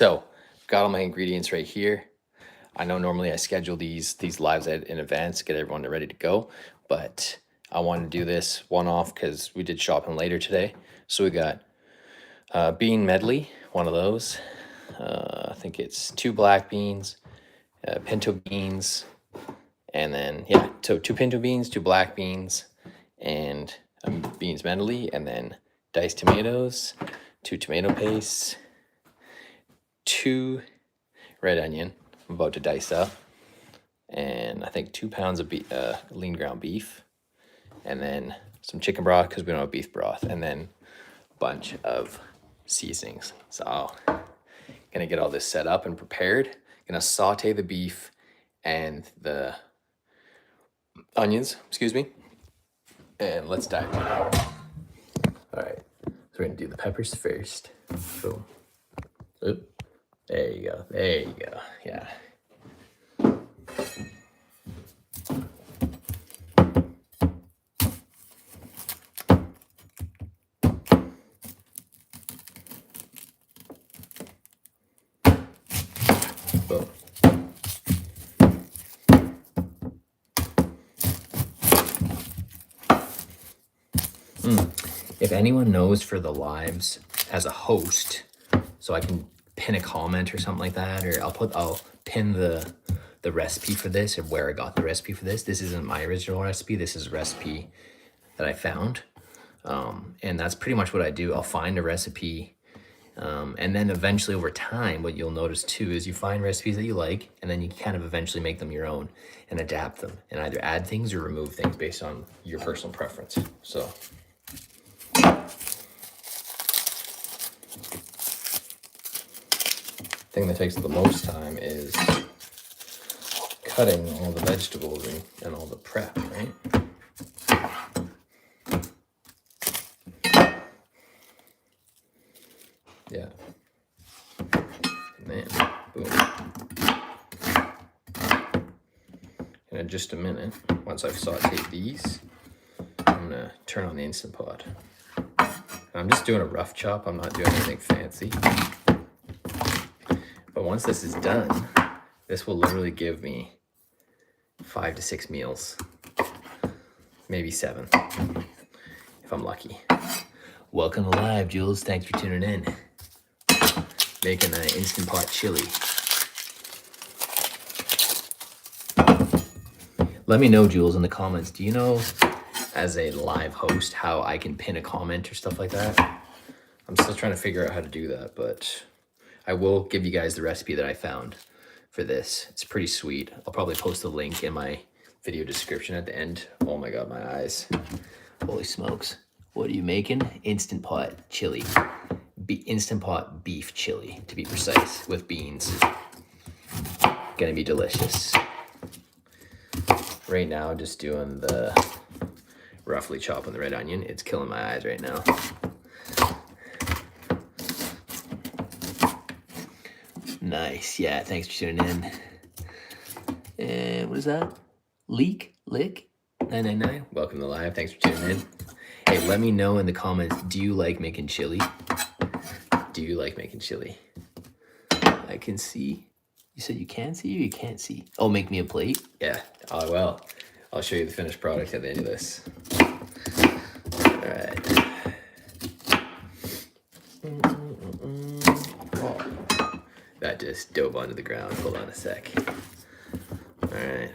So, got all my ingredients right here. I know normally I schedule these lives in advance to get everyone ready to go, but I wanted to do this one off because we did shopping later today. So we got bean medley, one of those. I think it's 2 black beans, pinto beans, and then so 2 pinto beans, 2 black beans, and beans medley, and then diced tomatoes, 2 tomato pastes, 2 red onion I'm about to dice up, and I think 2 pounds of lean ground beef, and then some chicken broth because we don't have beef broth, and then a bunch of seasonings. So gonna get all this set up and prepared. Gonna saute the beef and the onions, excuse me, and let's dive in. All right, so we're gonna do the peppers first. Boom. Oop. There you go. There you go. Yeah. Boom. If anyone knows for the lives as a host, so I can pin a comment or something like that, or I'll pin the recipe for this or where I got the recipe for this. This isn't my original recipe. This is a recipe that I found. And that's pretty much what I do. I'll find a recipe. And then eventually over time, what you'll notice too is you find recipes that you like, and then you kind of eventually make them your own and adapt them and either add things or remove things based on your personal preference. So thing that takes the most time is cutting all the vegetables and all the prep, right? Yeah. And then, boom. And in just a minute, once I've sauteed these, I'm gonna turn on the Instant Pot. I'm just doing a rough chop, I'm not doing anything fancy. But once this is done, this will literally give me 5 to 6 meals, maybe 7, if I'm lucky. Welcome to live, Jules. Thanks for tuning in. Making an Instant Pot chili. Let me know, Jules, in the comments. Do you know, as a live host, how I can pin a comment or stuff like that? I'm still trying to figure out how to do that, but I will give you guys the recipe that I found for this. It's pretty sweet. I'll probably post a link in my video description at the end. Oh my God, my eyes. Holy smokes. What are you making? Instant Pot chili. Instant Pot beef chili, to be precise, with beans. Gonna be delicious. Right now, just doing the roughly chopping the red onion. It's killing my eyes right now. Nice. Yeah, thanks for tuning in. And what is that? Lick 999. Welcome to live. Thanks for tuning in. Hey, let me know in the comments, do you like making chili? Do you like making chili? I can see. You said you can see or you can't see? Oh, make me a plate? Yeah, I will. I'll show you the finished product at the end of this. All right. Oh, that just dove onto the ground. Hold on a sec. All right.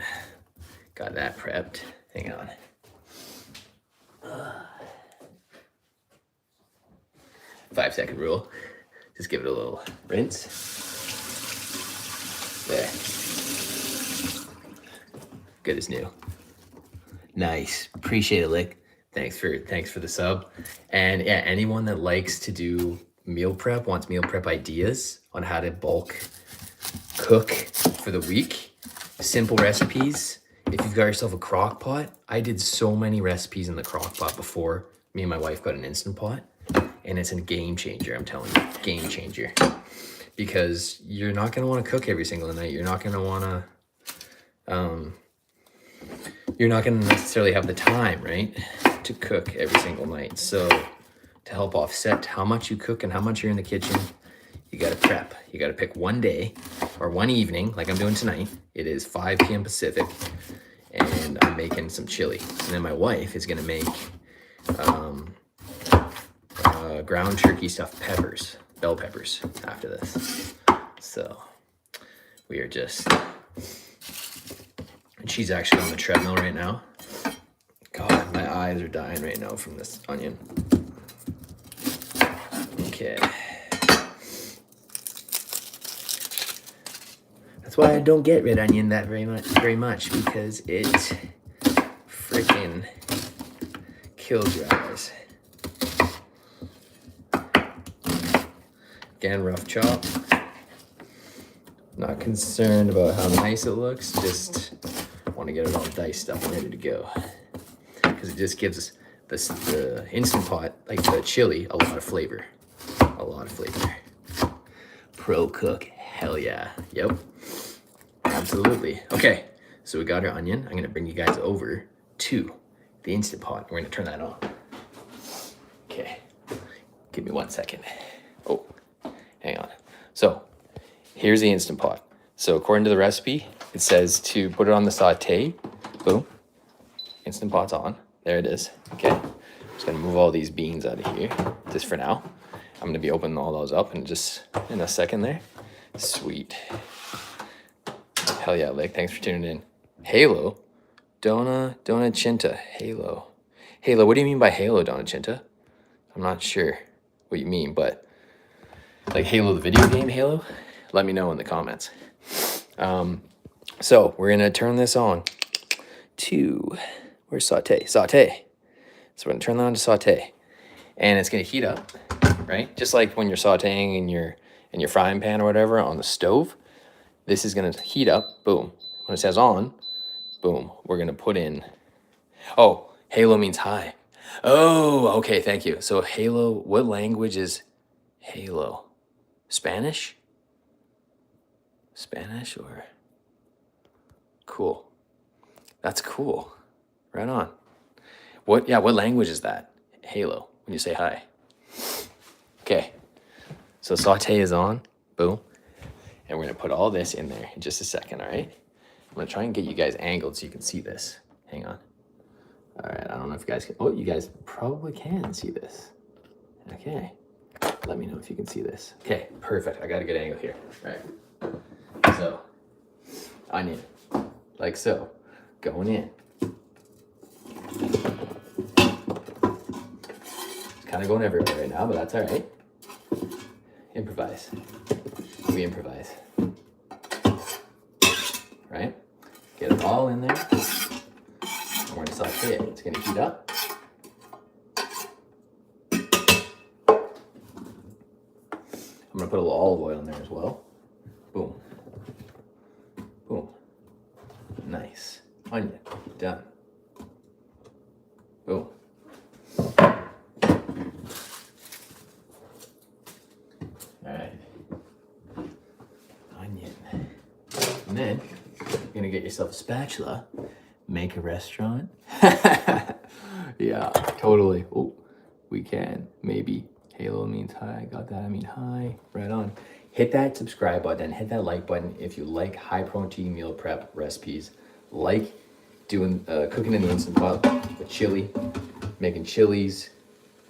Got that prepped. Hang on. 5-second rule. Just give it a little rinse. There. Good as new. Nice. Appreciate it, Lick. Thanks for the sub. And yeah, anyone that likes to do meal prep, wants meal prep ideas on how to bulk cook for the week, simple recipes. If you've got yourself a crock pot, I did so many recipes in the crock pot before me and my wife got an Instant Pot. And it's a game changer, I'm telling you, game changer. Because you're not gonna wanna cook every single night. You're not gonna wanna, you're not gonna necessarily have the time, right, to cook every single night. So to help offset how much you cook and how much you're in the kitchen, you got to prep. You got to pick one day or one evening, like I'm doing tonight. It is 5 p.m. Pacific, and I'm making some chili. And then my wife is going to make ground turkey stuffed peppers, bell peppers, after this. So we are just... And she's actually on the treadmill right now. God, my eyes are dying right now from this onion. Okay. That's why I don't get red onion that very much, because it freaking kills your eyes. Again, rough chop. Not concerned about how nice it looks, just want to get it all diced up and ready to go. Because it just gives the Instant Pot, like the chili, a lot of flavor. A lot of flavor. Pro cook, hell yeah. Yep. Absolutely. Okay, so we got our onion. I'm going to bring you guys over to the Instant Pot. We're going to turn that on. Okay, give me 1 second. Oh, hang on. So, here's the Instant Pot. So, according to the recipe, it says to put it on the saute. Boom. Instant Pot's on. There it is. Okay, I'm just going to move all these beans out of here, just for now. I'm going to be opening all those up in just in a second there. Sweet. Hell yeah, Lick. Thanks for tuning in. Halo? Dona Chinta. Halo. Halo, what do you mean by Halo, Dona Chinta? I'm not sure what you mean, but like Halo, the video game Halo? Let me know in the comments. So we're going to turn this on to, where's saute? Saute. So we're going to turn that on to saute. And it's going to heat up, right? Just like when you're sauteing in your frying pan or whatever on the stove. This is going to heat up, boom. When it says on, boom, we're going to put in, oh, Halo means hi. Oh, okay, thank you. So Halo, what language is Halo? Spanish? Spanish or? Cool. That's cool. Right on. What language is that? Halo, when you say hi. Okay, so saute is on, boom. And we're going to put all this in there in just a second, all right? I'm going to try and get you guys angled so you can see this. Hang on. All right, I don't know if you guys can... Oh, you guys probably can see this. Okay. Let me know if you can see this. Okay, perfect. I got a good angle here. All right. So, onion. Like so. Going in. It's kind of going everywhere right now, but that's all right. Improvise. We improvise. Right? Get it all in there. And we're going to saute it. It's going to heat up. I'm going to put a little olive oil in there as well. Boom. Boom. Nice. Onion. Done. Boom. And then you're gonna get yourself a spatula, make a restaurant. Yeah, totally. Oh, we can. Maybe. Halo means hi. Got that? I mean hi. Right on. Hit that subscribe button. Hit that like button if you like high protein meal prep recipes. Like doing cooking in the Instant Pot with chili, making chilies.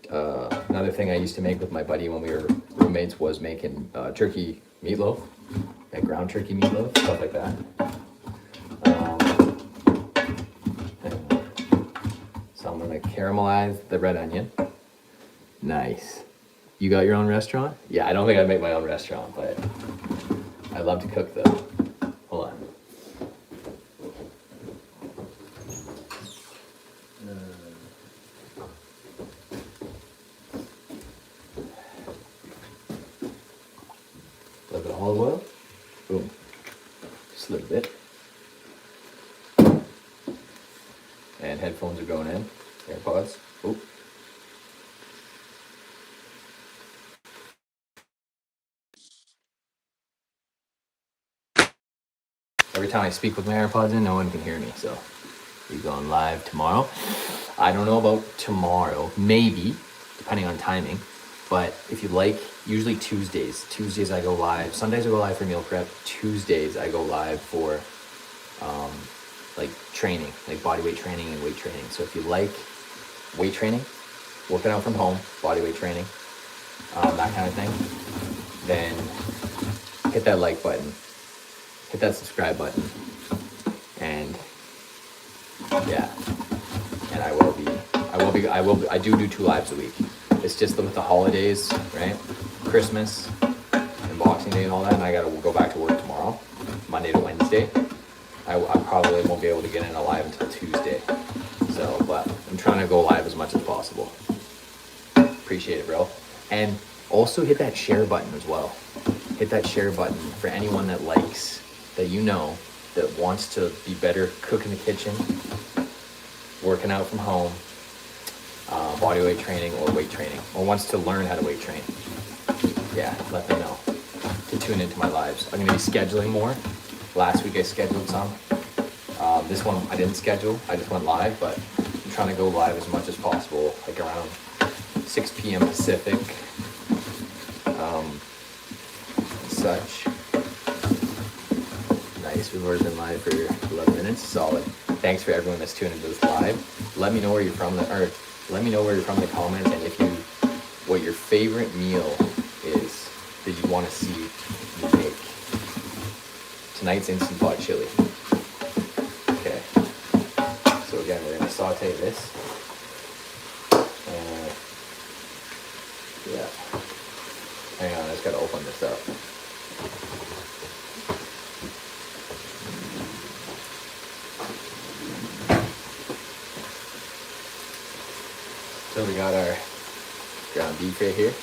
Another thing I used to make with my buddy when we were roommates was making turkey meatloaf. And ground turkey meatloaf, stuff like that. So I'm gonna caramelize the red onion. Nice. You got your own restaurant? Yeah, I don't think I'd make my own restaurant, but I love to cook though. Hold on. A little bit of olive oil. Boom. Just a little bit. And headphones are going in. AirPods. Oh. Every time I speak with my AirPods in, no one can hear me. So we're going live tomorrow. I don't know about tomorrow. Maybe, depending on timing. But if you like, usually Tuesdays I go live. Sundays I go live for meal prep. Tuesdays I go live for like training, like body weight training and weight training. So if you like weight training, working out from home, body weight training, that kind of thing, then hit that like button, hit that subscribe button, and yeah, and I do 2 lives a week. It's just with the holidays, right? Christmas and Boxing Day and all that, and I gotta go back to work tomorrow, Monday to Wednesday. I probably won't be able to get in a live until Tuesday. So, but I'm trying to go live as much as possible. Appreciate it, bro. And also hit that share button as well. Hit that share button for anyone that likes, that you know, that wants to be better, cook in the kitchen, working out from home, body weight training or weight training, or wants to learn how to weight train. Yeah, let me know to tune into my lives. I'm gonna be scheduling more. Last week I scheduled some. This one I didn't schedule, I just went live, but I'm trying to go live as much as possible, like around 6 p.m. Pacific, such. Nice, we've already been live for 11 minutes, solid. Thanks for everyone that's tuning into this live. Let me know where you're from, let me know where you're from in the comments, and what your favorite meal is that you want to see me make. Tonight's Instant Pot Chili. Okay. So again, we're gonna saute this. Yeah. Hang on, I just gotta open this up. So we got our ground beef right here.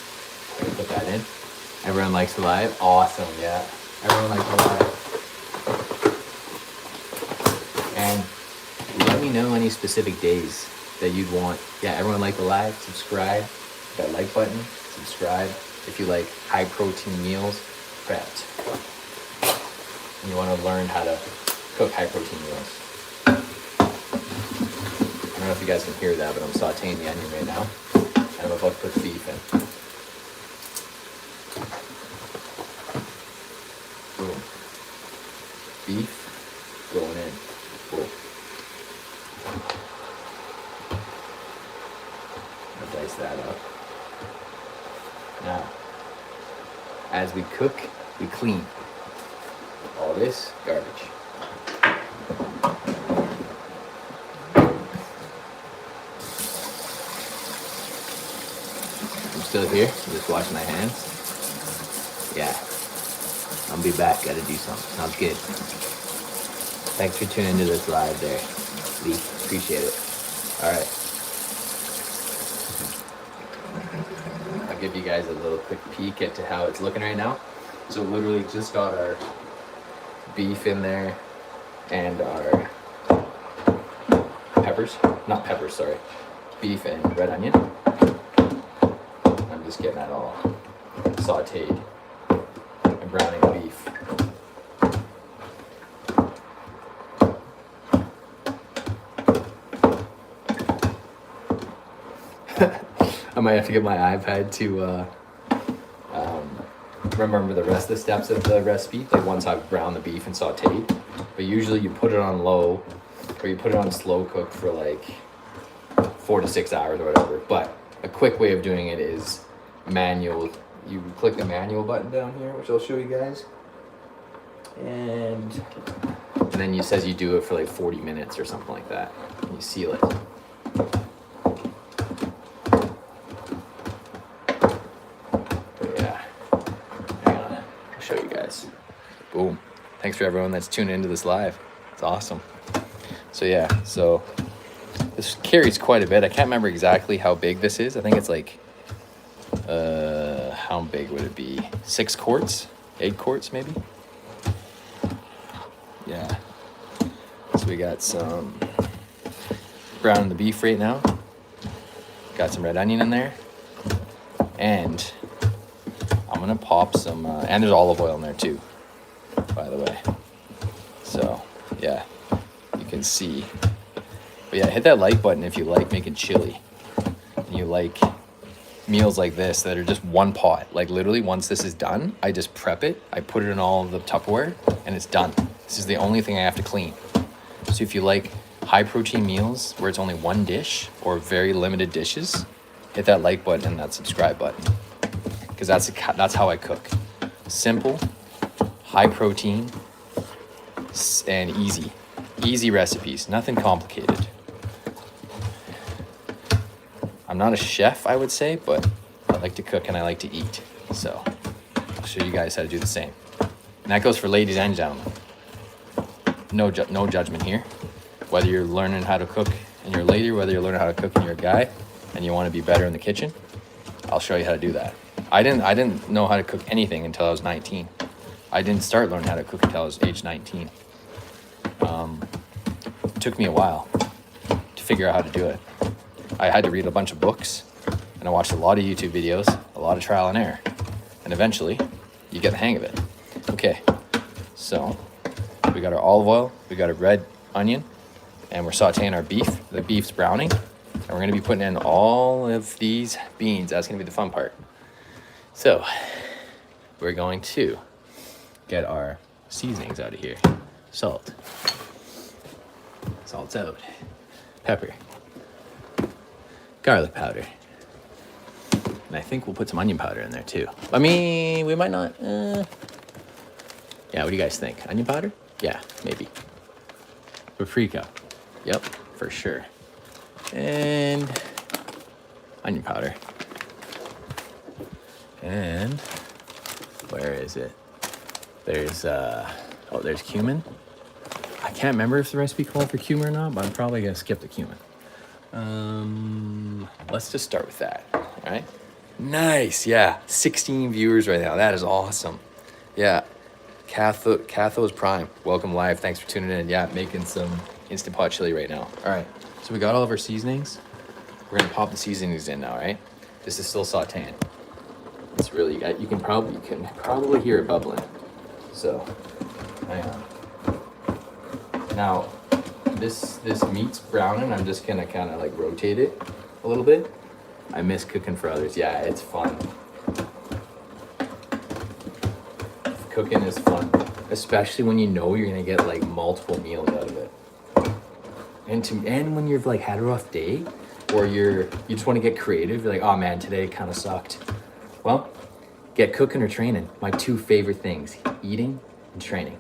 I'm gonna put that in. Everyone likes the live? Awesome, yeah. Everyone likes the live. And let me know any specific days that you'd want. Yeah, everyone like the live, subscribe, that like button, subscribe. If you like high protein meals, prepped. And you want to learn how to cook high protein meals. I don't know if you guys can hear that, but I'm sauteing the onion right now. And I'm about to put the beef in. Boom. Beef going in. Cool. I'll dice that up. Now, as we cook, we clean. All this garbage. I'm still here, I'm just washing my hands. Yeah. I'll be back, gotta do something. Sounds good. Thanks for tuning into this live there, Lee. Appreciate it. Alright. I'll give you guys a little quick peek into how it's looking right now. So literally just got our beef in there and our beef and red onion. I'm just getting that all sauteed and browning the beef. I might have to get my iPad to remember the rest of the steps of the recipe, like once I've browned the beef and sauteed. But usually you put it on low, or you put it on slow cook for like 4 to 6 hours or whatever. But a quick way of doing it is manual. You click the manual button down here, which I'll show you guys. And then it says you do it for like 40 minutes or something like that. And you seal it. Boom. Thanks for everyone that's tuning into this live. It's awesome. So yeah, so this carries quite a bit. I can't remember exactly how big this is. I think it's like, how big would it be? 6 quarts? 8 quarts maybe? Yeah. So we got some browning the beef right now. Got some red onion in there. And I'm gonna pop some, and there's olive oil in there too, by the way. So yeah, you can see. But yeah, hit that like button if you like making chili and you like meals like this that are just one pot. Like literally once this is done, I just prep it. I put it in all of the Tupperware and it's done. This is the only thing I have to clean. So if you like high protein meals where it's only one dish or very limited dishes, hit that like button and that subscribe button. Because that's how I cook. Simple, high protein, and easy. Easy recipes, nothing complicated. I'm not a chef, I would say, but I like to cook and I like to eat. So I'll show you guys how to do the same. And that goes for ladies and gentlemen. No judgment here. Whether you're learning how to cook and you're a lady, or whether you're learning how to cook and you're a guy and you want to be better in the kitchen, I'll show you how to do that. I didn't know how to cook anything until I was 19. I didn't start learning how to cook until I was age 19. It took me a while to figure out how to do it. I had to read a bunch of books and I watched a lot of YouTube videos, a lot of trial and error. And eventually you get the hang of it. Okay, so we got our olive oil, we got a red onion, and we're sauteing our beef. The beef's browning, and we're gonna be putting in all of these beans. That's gonna be the fun part. So we're going to get our seasonings out of here. Salt. Salt's out. Pepper. Garlic powder. And I think we'll put some onion powder in there too. I mean, we might not. Yeah, what do you guys think? Onion powder? Yeah, maybe. Paprika. Yep, for sure. And onion powder. And where is it? There's there's cumin. I can't remember if the recipe called for cumin or not, but I'm probably gonna skip the cumin. Let's just start with that. All right. Nice. Yeah, 16 viewers right now. That is awesome. Yeah, Catho's Prime. Welcome live. Thanks for tuning in. Yeah, making some Instant Pot chili right now. All right. So we got all of our seasonings. We're gonna pop the seasonings in now, right? This is still sauteing. It's really, you can probably hear it bubbling. So, hang on. Now, this meat's browning. I'm just gonna kind of like rotate it a little bit. I miss cooking for others. Yeah, it's fun. Cooking is fun, especially when you know you're gonna get like multiple meals out of it. And when you've like had a rough day, or you just want to get creative. You're like, oh man, today kind of sucked. Well, get cooking or training. My two favorite things: eating and training.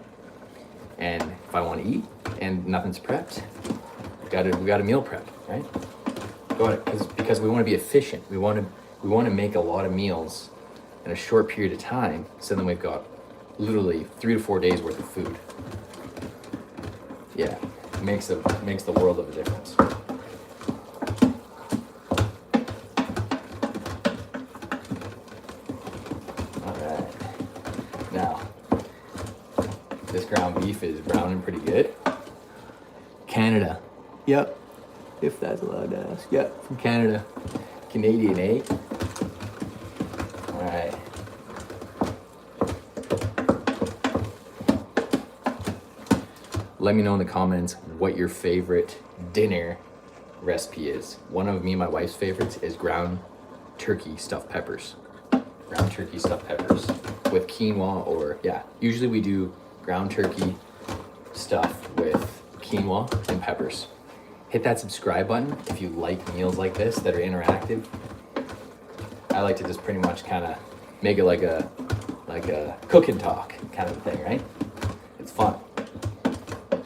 And if I want to eat and nothing's prepped, we got to meal prep, right? Because we want to be efficient. We want to make a lot of meals in a short period of time. So then we've got literally 3 to 4 days worth of food. Yeah, it makes the world of a difference. All right. Now, this ground beef is browning pretty good. Canada. Yep. If that's allowed to ask. Yep, from Canada. Canadian, eh? All right. Let me know in the comments what your favorite dinner recipe is. One of me and my wife's favorites is ground turkey stuffed peppers. Ground turkey stuffed peppers with quinoa, or yeah, usually we do ground turkey stuffed with quinoa and peppers. Hit that subscribe button if you like meals like this that are interactive. I like to just pretty much kind of make it like a cook and talk kind of thing, right? It's fun.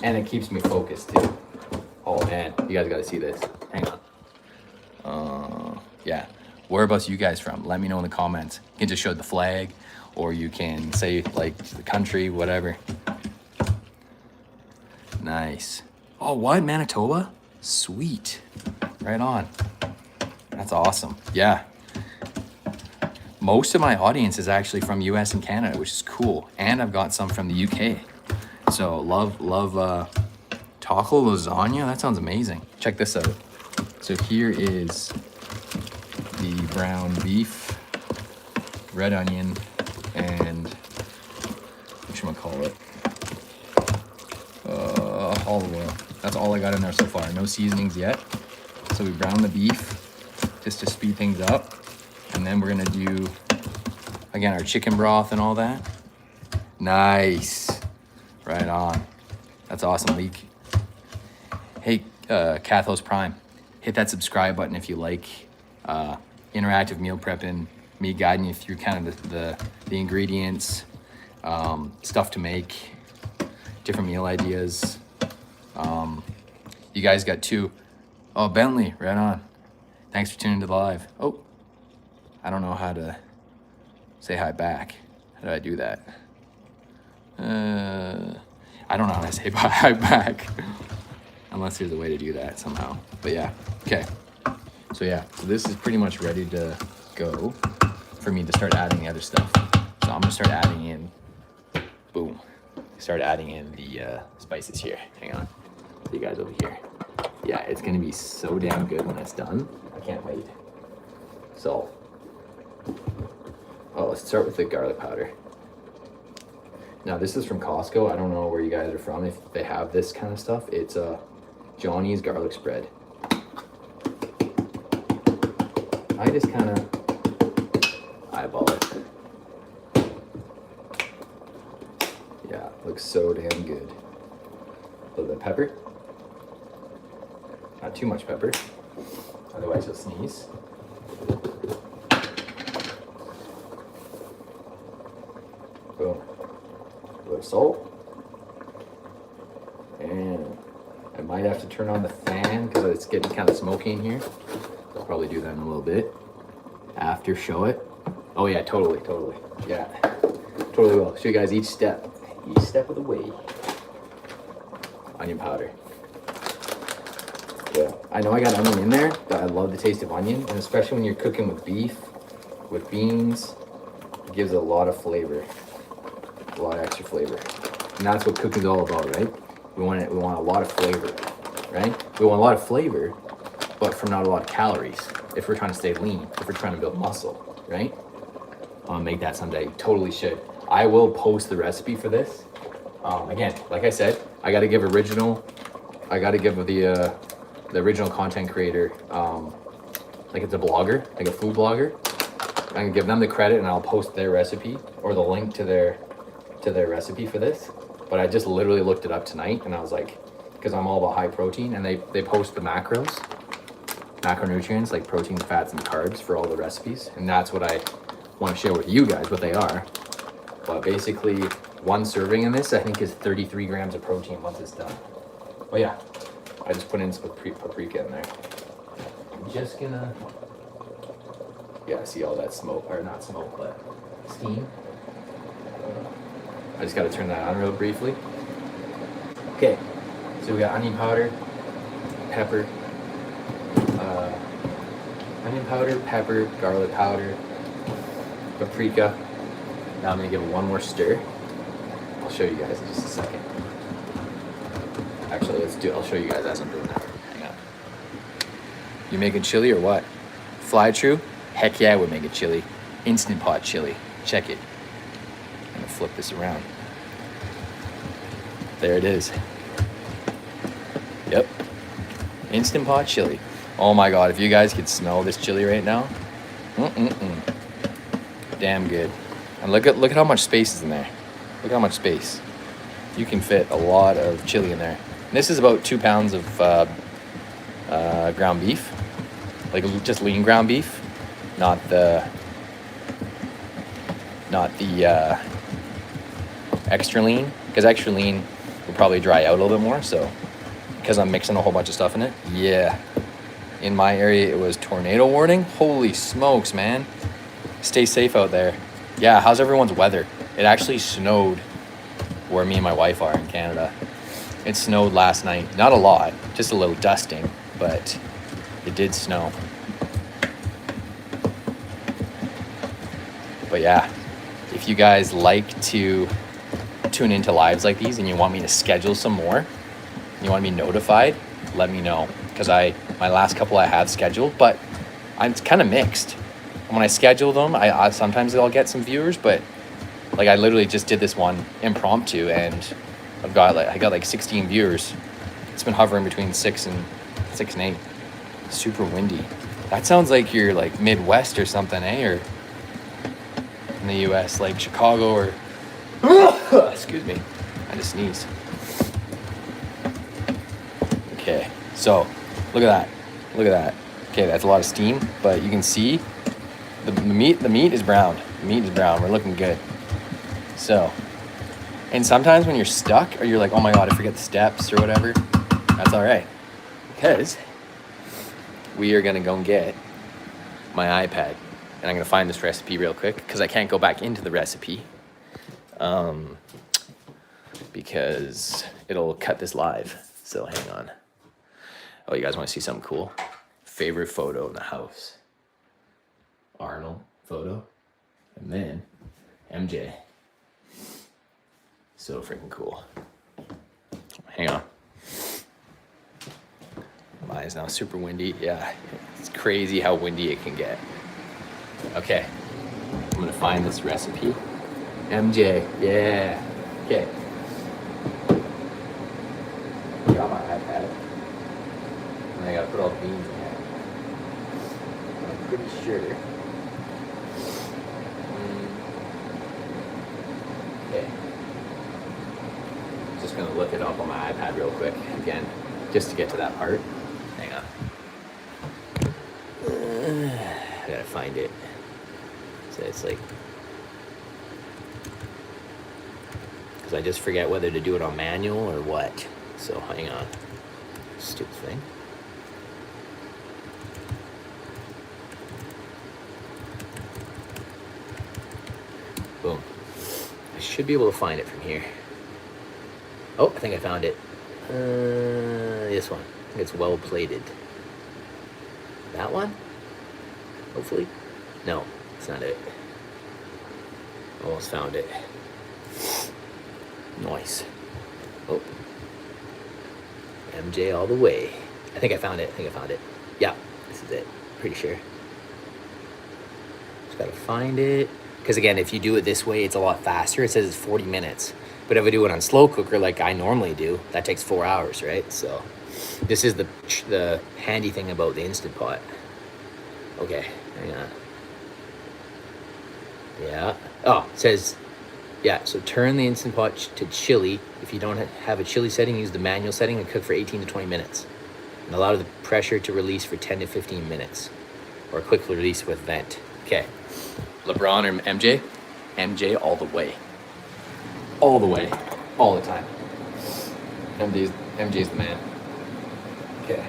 And it keeps me focused too. Oh man, you guys gotta see this. Hang on. Yeah. Whereabouts you guys from? Let me know in the comments. You can just show the flag, or you can say like the country, whatever. Nice. Oh, what? Manitoba? Sweet. Right on. That's awesome. Yeah. Most of my audience is actually from US and Canada, which is cool. And I've got some from the UK. So love taco lasagna. That sounds amazing. Check this out. So here is the brown beef, red onion, and whatchamacallit, olive oil. That's all I got in there so far. No seasonings yet. So we brown the beef just to speed things up. And then we're gonna do, again, our chicken broth and all that. Nice. Right on. That's awesome, Leek. Hey, Cathos Prime, hit that subscribe button if you like interactive meal prepping, me guiding you through kind of the ingredients, stuff to make, different meal ideas. You guys got two. Oh, Bentley, right on. Thanks for tuning to the live. Oh, I don't know how to say hi back. How do I do that? I don't know how to say hi back. Unless there's a way to do that somehow. But yeah, okay. So yeah, so this is pretty much ready to go for me to start adding the other stuff. So I'm gonna start adding in, boom. Start adding in the spices here. Hang on, see you guys over here. Yeah, it's gonna be so damn good when it's done. I can't wait. So, oh, let's start with the garlic powder. Now this is from Costco. I don't know where you guys are from, if they have this kind of stuff. It's Johnny's garlic spread. I just kind of eyeball it. Yeah, looks so damn good. A little bit of pepper. Not too much pepper, otherwise you'll sneeze. Boom. A little salt. And I might have to turn on the fan because it's getting kind of smoky in here. I'll probably do that in a little bit. After, show it. Oh yeah, totally. Yeah, totally will. Show you guys each step of the way. Onion powder. Yeah, I know I got onion in there, but I love the taste of onion, and especially when you're cooking with beef, with beans, it gives a lot of flavor, a lot of extra flavor. And that's what cooking's all about, right? We want a lot of flavor, right? We want a lot of flavor, but from not a lot of calories. If we're trying to stay lean, if we're trying to build muscle, right? I'll make that someday. Totally should. I will post the recipe for this. Again, like I said, I got to give the original content creator, like it's a blogger, like a food blogger. I can give them the credit, and I'll post their recipe or the link to their recipe for this. But I just literally looked it up tonight, and I was like, because I'm all about high protein, and they post the macronutrients like protein, fats, and carbs for all the recipes, and that's what I want to share with you guys, what they are. But basically, one serving in this, I think, is 33 grams of protein once it's done. But yeah, I just put in some paprika in there. I'm just gonna, yeah, see all that smoke, or not smoke, but steam. I just gotta turn that on real briefly. Okay, so we got onion powder, pepper, garlic powder, paprika. Now I'm gonna give it one more stir. I'll show you guys in just a second. Actually, I'll show you guys as I'm doing that. Hang on. You making chili or what? Fly true? Heck yeah, we're making chili. Instant pot chili. Check it. I'm gonna flip this around. There it is. Yep. Instant pot chili. Oh my God, if you guys could smell this chili right now. Damn good. And look at how much space is in there. Look how much space. You can fit a lot of chili in there. And this is about 2 pounds of ground beef. Like just lean ground beef. Not the extra lean, because extra lean will probably dry out a little bit more. So because I'm mixing a whole bunch of stuff in it. Yeah, in my area it was tornado warning. Holy smokes, man. Stay safe out there. Yeah, how's everyone's weather? It actually snowed where me and my wife are in Canada. It snowed last night. Not a lot, just a little dusting, but it did snow. But yeah, if you guys like to tune into lives like these and you want me to schedule some more, you want to be notified, let me know. Because my last couple I have scheduled, but it's kind of mixed. When I schedule them, I sometimes I'll get some viewers, but like I literally just did this one impromptu, and I got like 16 viewers. It's been hovering between 6 and 8. Super windy. That sounds like you're like Midwest or something, eh? Or in the US, like Chicago or excuse me, I had to sneeze. Okay, so look at that. Look at that. Okay, that's a lot of steam, but you can see the meat is brown. The meat is brown. We're looking good. So, and sometimes when you're stuck or you're like, oh my God, I forget the steps or whatever, that's all right. Because we are gonna go and get my iPad and I'm gonna find this recipe real quick because I can't go back into the recipe because it'll cut this live. So hang on. Oh, you guys wanna see something cool? Favorite photo in the house. Arnold photo. And then MJ. So freaking cool. Hang on. Mine is now super windy. Yeah, it's crazy how windy it can get. Okay, I'm gonna find this recipe. MJ, yeah. Okay. Got my iPad. And I gotta put all the beans in there. I'm pretty sure. Okay. Just gonna look it up on my iPad real quick again, just to get to that part. Hang on. I gotta find it. So it's like, because I just forget whether to do it on manual or what. So hang on. Stupid thing. Boom. I should be able to find it from here. Oh, I think I found it. This one. I think it's well plated. That one? Hopefully. No, it's not it. Almost found it. Nice. Oh. MJ all the way. I think I found it. Yeah, this is it. Pretty sure. Just gotta find it. Because again, if you do it this way, it's a lot faster. It says it's 40 minutes. But if I do it on slow cooker like I normally do, that takes 4 hours, right? So this is the handy thing about the Instant Pot. Okay, hang on. Yeah. Oh, it says, yeah, so turn the Instant Pot to chili. If you don't have a chili setting, use the manual setting and cook for 18 to 20 minutes. And allow the pressure to release for 10 to 15 minutes. Or quick release with vent. Okay. LeBron or MJ? MJ all the way. All the way. All the time. MJ's the man. Okay.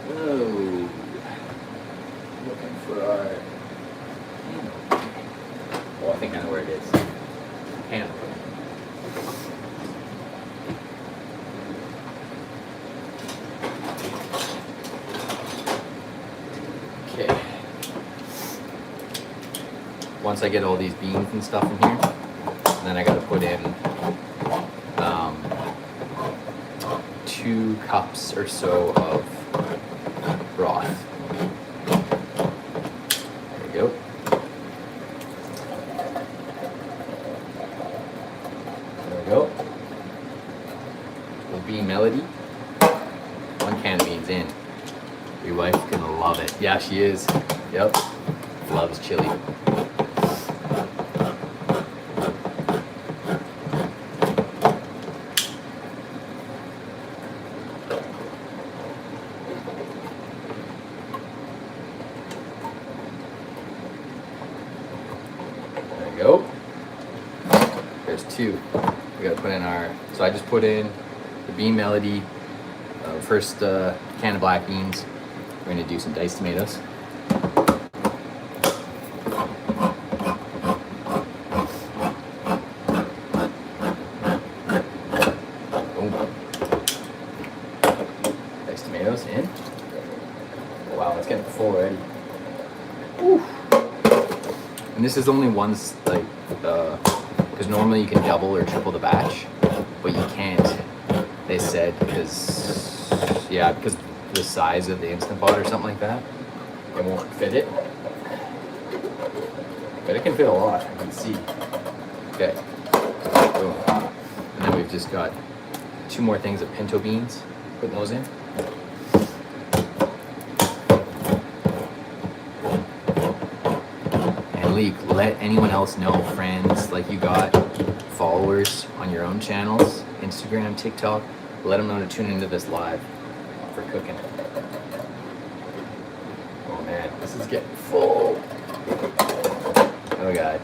Oh. Looking for our handle. Oh, I think I know where it is. Handle. Okay. Once I get all these beans and stuff in here, and then I gotta put in 2 cups or so of broth. There we go. There we go. Little bean melody. 1 can of beans in. Your wife's gonna love it. Yeah, she is. Yep. Loves chili. Go. There's 2. We gotta put in our. So I just put in the bean melody. First can of black beans. We're gonna do some diced tomatoes. Boom. Diced tomatoes in. Oh, wow, it's getting full already. Woo. And this is only one, like, because normally you can double or triple the batch, but you can't, they said, because the size of the Instant Pot or something like that, it won't fit it. But it can fit a lot, I can see. Okay. Boom. And then we've just got 2 more things of pinto beans, putting those in. let anyone else know, friends, like you got followers on your own channels, Instagram, TikTok. Let them know to tune into this live for cooking. Oh man, this is getting full. Oh god.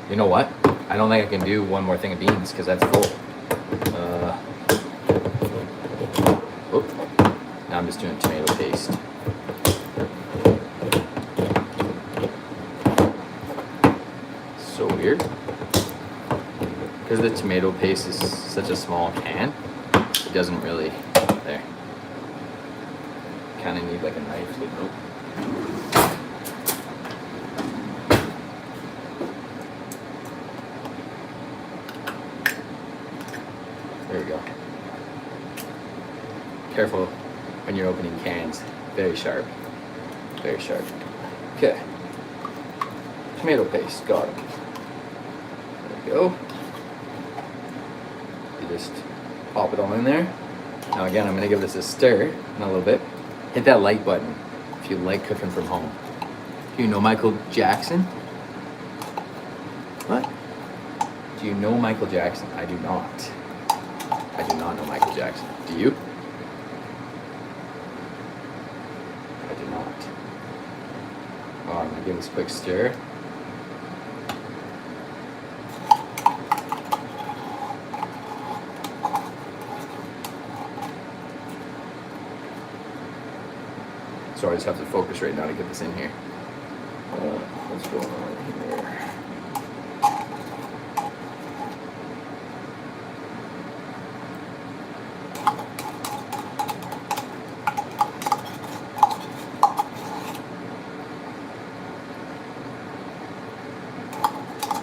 You know what? I don't think I can do one more thing of beans because that's full. Now I'm just doing tomato paste. So weird. Because the tomato paste is such a small can, it doesn't really, there. Kind of need like a knife. Nope. There we go. Careful when you're opening cans. Very sharp. Very sharp. Okay. Tomato paste. Got it. There we go. You just pop it all in there. Now again, I'm going to give this a stir in a little bit. Hit that like button if you like cooking from home. Do you know Michael Jackson? What? Do you know Michael Jackson? I do not. I do not know Michael Jackson. Do you? I do not. Oh, I'm going to give this a quick stir. So I just have to focus right now to get this in here. What's going on here?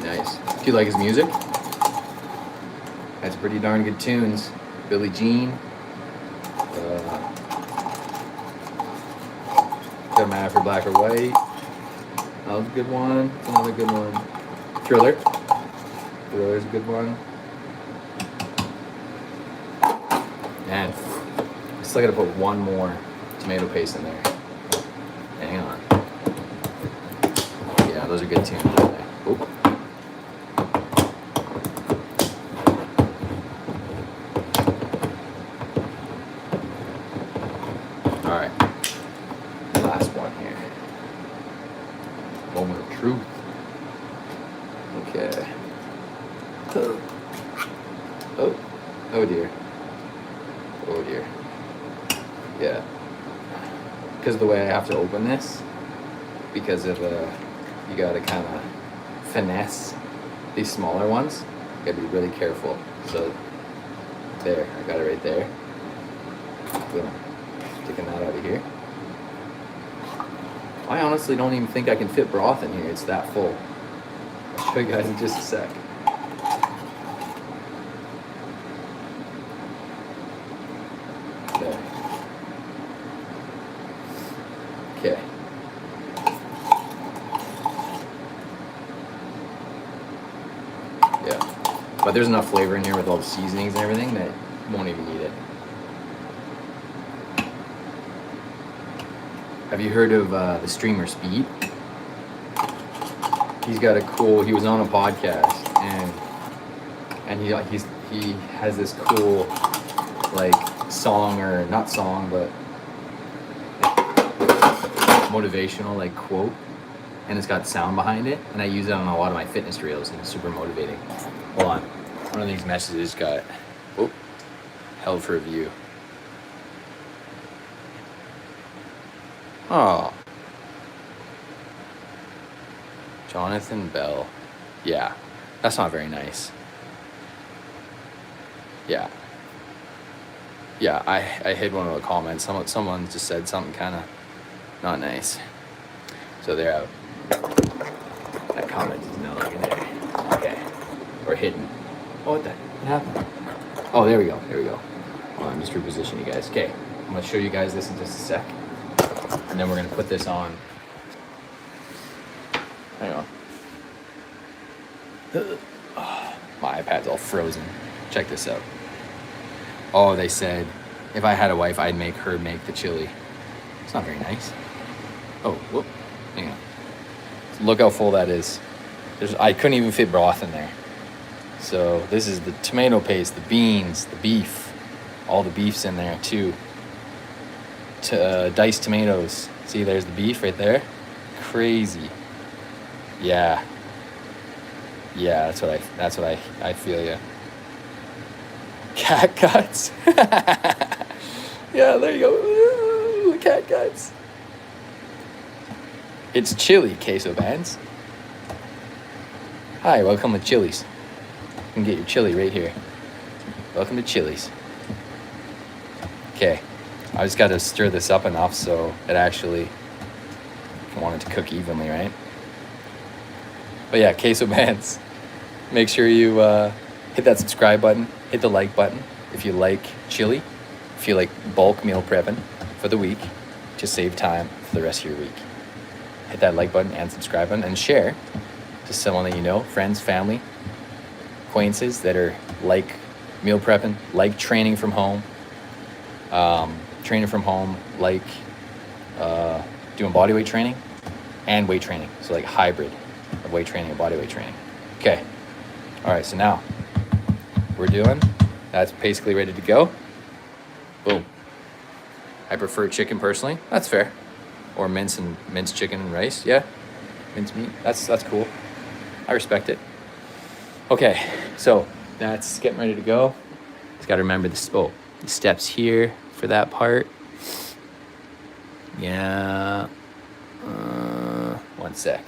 Nice. Do you like his music? That's pretty darn good tunes. Billie Jean. Doesn't matter for black or white. That was a good one. That's another good one. Thriller. Thriller's a good one. Man, I still gotta put one more tomato paste in there. Hang on. Yeah, those are good tunes right there. Oop. Alright. Last one here. Moment of truth. Okay. Oh dear. Oh dear. Yeah. Because of the way I have to open this, because of you gotta kind of finesse these smaller ones. You gotta be really careful. So there, I got it right there. Boom. Taking that out of here. I honestly don't even think I can fit broth in here. It's that full. I'll show you guys in just a sec. There. Okay. Yeah. But there's enough flavor in here with all the seasonings and everything that you won't even need it. Have you heard of the streamer Speed? He's got a cool. He was on a podcast, and he has this cool like song, or not song, but motivational like quote, and it's got sound behind it, and I use it on a lot of my fitness reels, and it's super motivating. Hold on, one of these messages got held for a view. Oh. Jonathan Bell. Yeah. That's not very nice. Yeah. Yeah, I hid one of the comments. Someone just said something kind of not nice. So they're out. That comment is no longer there. Okay. Or hidden. Oh, what the happened? Oh, there we go. There we go. Well, I'm just repositioning you guys. Okay. I'm going to show you guys this in just a sec. And then we're going to put this on. Hang on. My iPad's all frozen. Check this out. Oh, they said if I had a wife, I'd make her make the chili. It's not very nice. Oh, whoop. Hang on. Look how full that is. I couldn't even fit broth in there. So this is the tomato paste, the beans, the beef. All the beef's in there too. Diced tomatoes. See, there's the beef right there. Crazy. Yeah. Yeah, that's what I feel you. Cat guts. Yeah, there you go. Ooh, cat guts. It's chili, queso bands. Hi, welcome to Chili's. You can get your chili right here. Welcome to Chili's. Okay, I just got to stir this up enough so it actually, I want it to cook evenly, right? But yeah, queso bands. Make sure you hit that subscribe button, hit the like button if you like chili, if you like bulk meal prepping for the week, to save time for the rest of your week. Hit that like button and subscribe button and share to someone that you know, friends, family, acquaintances that are like meal prepping, like training from home, like doing body weight training and weight training. So like hybrid of weight training and body weight training. Okay. All right. So now that's basically ready to go. Boom. I prefer chicken personally. That's fair. Or minced chicken and rice. Yeah. Minced meat. That's cool. I respect it. Okay. So that's getting ready to go. Just got to remember the steps here for that part. Yeah. One sec.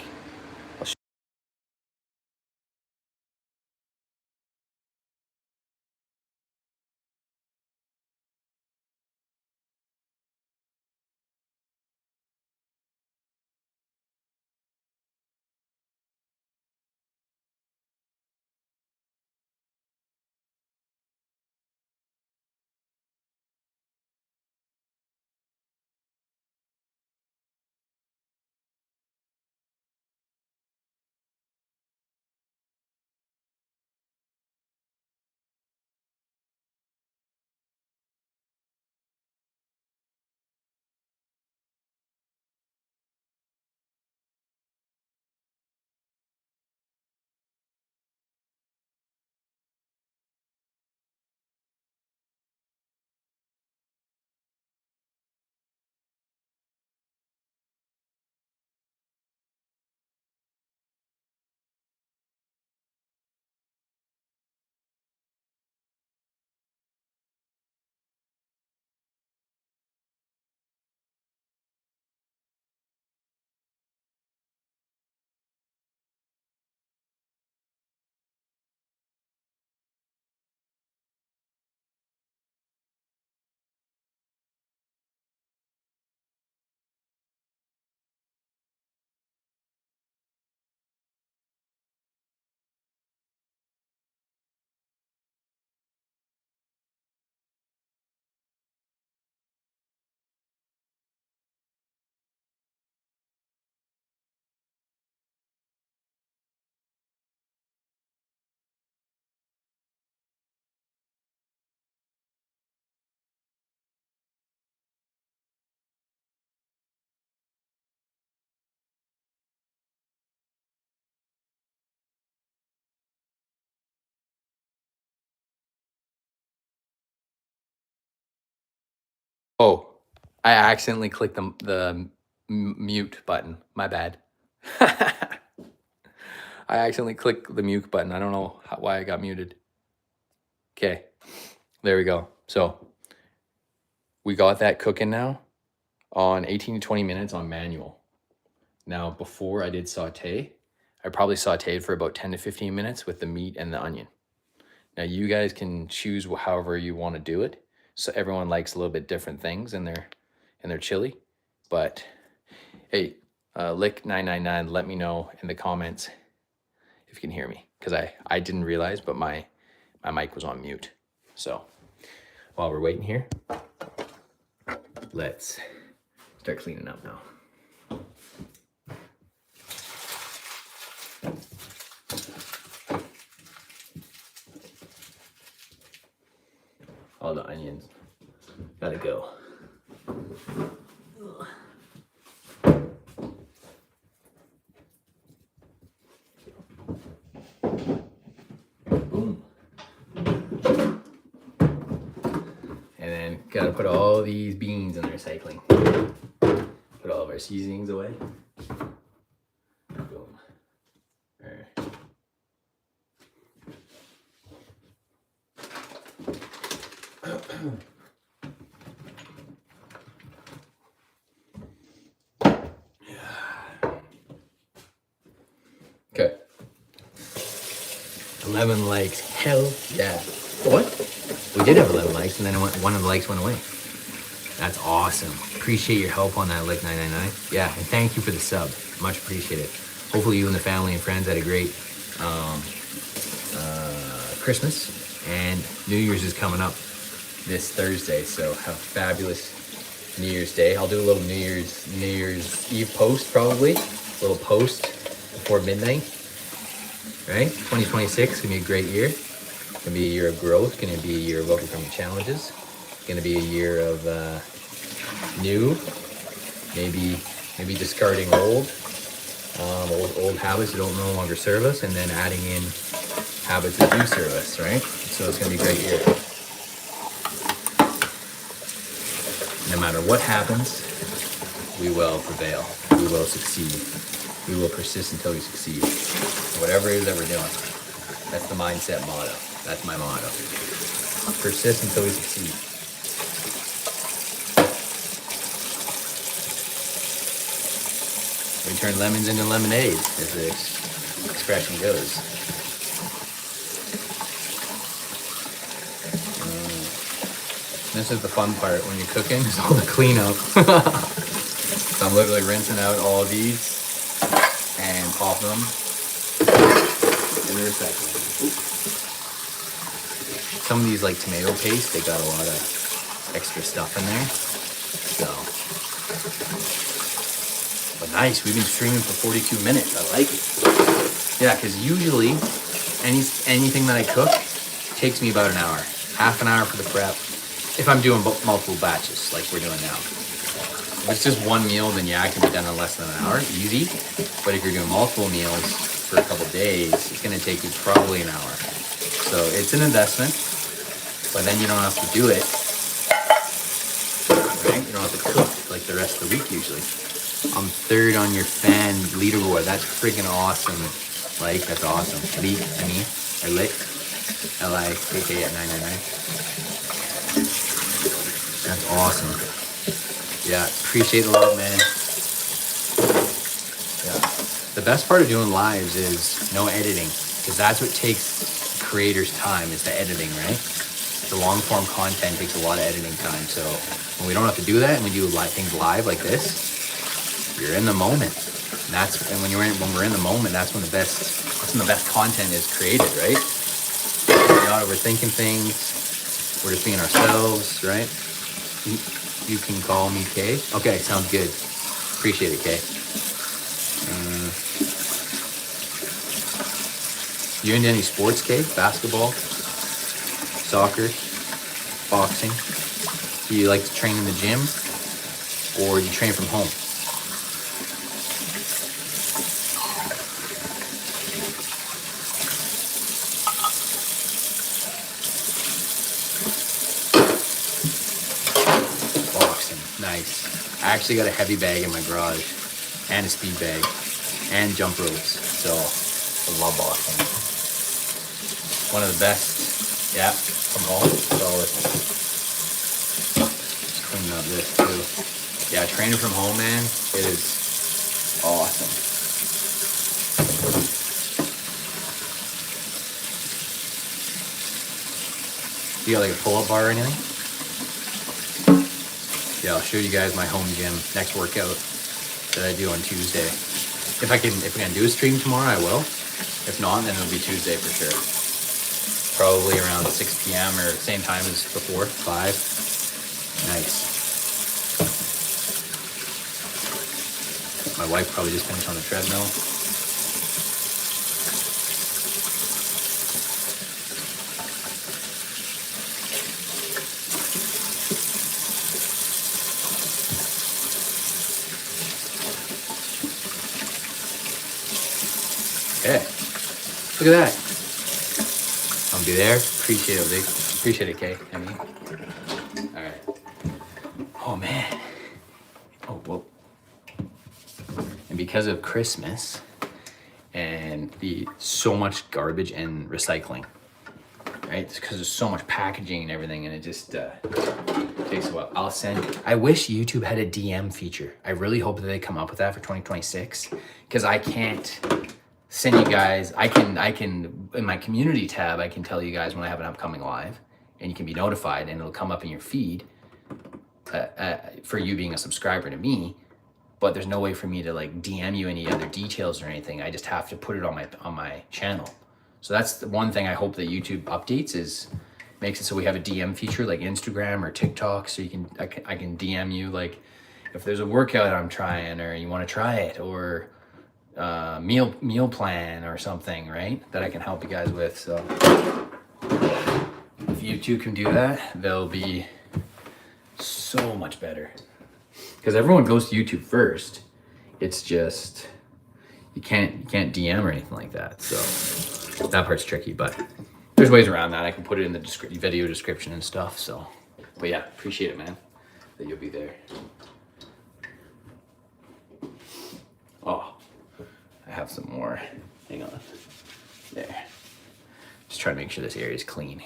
Oh, I accidentally clicked the mute button. My bad. I accidentally clicked the mute button. I don't know why I got muted. Okay, there we go. So we got that cooking now on 18 to 20 minutes on manual. Now, before I did saute, I probably sauteed for about 10 to 15 minutes with the meat and the onion. Now, you guys can choose however you want to do it. So everyone likes a little bit different things in their chili. But hey, Lick999, let me know in the comments if you can hear me, because I didn't realize, but my mic was on mute. So while we're waiting here, let's start cleaning up now. All the onions gotta go. Gotta put all these beans in the recycling. Put all of our seasonings away. Boom. There. Okay. 11 likes. Hell yeah. What? We did have 11 likes, and then one of the likes went away. That's awesome. Appreciate your help on that, Lick 999. Yeah, and thank you for the sub. Much appreciated. Hopefully you and the family and friends had a great Christmas, and New Year's is coming up this Thursday, so have a fabulous New Year's Day. I'll do a little New Year's Eve post, probably. A little post before midnight. Right? 2026 gonna be a great year. Gonna be a year of growth. Gonna be a year of overcoming challenges. Gonna be a year of new, maybe discarding old habits that don't no longer serve us, and then adding in habits that do serve us. Right? So it's gonna be a great year. No matter what happens, we will prevail. We will succeed. We will persist until we succeed. Whatever it is that we're doing, that's the mindset motto. That's my motto. Persist until we succeed. We turn lemons into lemonade, as the expression goes. This is the fun part when you're cooking, is all the cleanup. So I'm literally rinsing out all of these and popping them in the recycling. Some of these, like tomato paste, they got a lot of extra stuff in there. So, but nice, we've been streaming for 42 minutes. I like it. Yeah, because usually anything that I cook takes me about an hour. Half an hour for the prep. If I'm doing multiple batches, like we're doing now. If it's just one meal, then yeah, it can be done in less than an hour, easy. But if you're doing multiple meals for a couple days, it's gonna take you probably an hour. So it's an investment, but then you don't have to do it, right? You don't have to cook like the rest of the week usually. I'm third on your fan leaderboard. That's freaking awesome. Like, that's awesome. Leak, or Lick, L-I-K-K at 999. That's awesome. Yeah, appreciate the love, man. Yeah. The best part of doing lives is no editing, because that's what takes creators time, is the editing, right? The long form content takes a lot of editing time. So when we don't have to do that and we do things live like this, you're in the moment. And when we're in the moment, that's when the best content is created, right? We're not overthinking things. We're just being ourselves, right? You can call me Kay. Okay, sounds good. Appreciate it, Kay. You into any sports, Kay? Basketball, soccer, boxing? Do you like to train in the gym, or do you train from home? Nice. I actually got a heavy bag in my garage, and a speed bag, and jump ropes. So I love boxing. One of the best. Yeah, from home. So just cleaning up this too. Yeah, training from home, man. It is awesome. Do you got like a pull-up bar or anything? Yeah, I'll show you guys my home gym next workout that I do on Tuesday. If I can do a stream tomorrow, I will. If not, then it'll be Tuesday for sure. Probably around 6 p.m. or same time as before, 5. Nice. My wife probably just finished on the treadmill. Okay, look at that. I'll be there. Appreciate it, Vic. Appreciate it, Kay. All right. Oh man. Oh, whoa. And because of Christmas and so much garbage and recycling, right? It's because there's so much packaging and everything, and it just takes a while. I wish YouTube had a DM feature. I really hope that they come up with that for 2026, because I can't send you guys, I can, in my community tab, I can tell you guys when I have an upcoming live, and you can be notified, and it'll come up in your feed for you being a subscriber to me. But there's no way for me to like DM you any other details or anything. I just have to put it on my channel. So that's the one thing I hope that YouTube updates, is makes it so we have a DM feature like Instagram or TikTok, so I can DM you like if there's a workout I'm trying or you want to try it, or meal plan or something, right? That I can help you guys with. So if YouTube can do that, they'll be so much better. Because everyone goes to YouTube first. It's just you can't DM or anything like that. So that part's tricky, but there's ways around that. I can put it in the video description and stuff. So, but yeah, appreciate it, man, that you'll be there. Oh, I have some more. Hang on. There. Just trying to make sure this area is clean.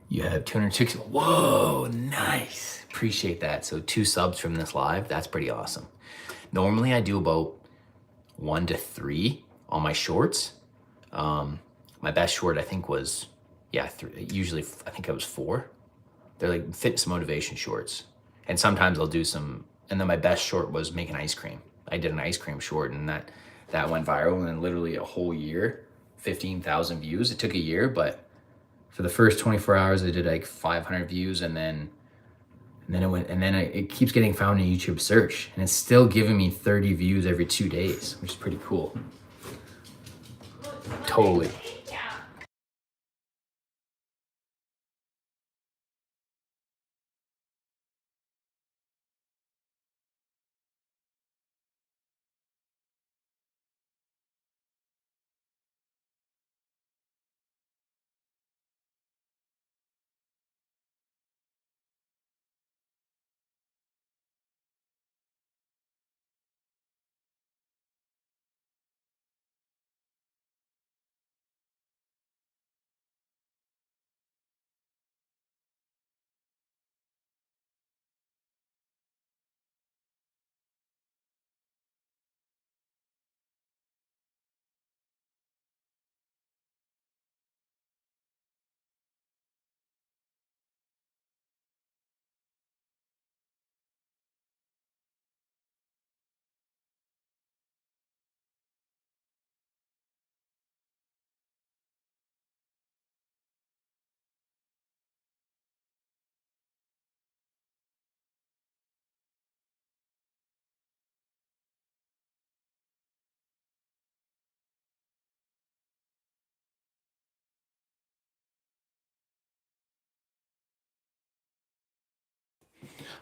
You have 260. Whoa, nice. Appreciate that. So 2 subs from this live. That's pretty awesome. Normally I do about 1 to 3 on my shorts. My best short I think was, yeah, usually I think it was 4. They're like fitness motivation shorts. And sometimes I'll do some, and then my best short was making ice cream. I did an ice cream short, and that went viral, and then literally a whole year, 15,000 views. It took a year, but for the first 24 hours I did like 500 views, and then it keeps getting found in YouTube search, and it's still giving me 30 views every 2 days, which is pretty cool. Totally.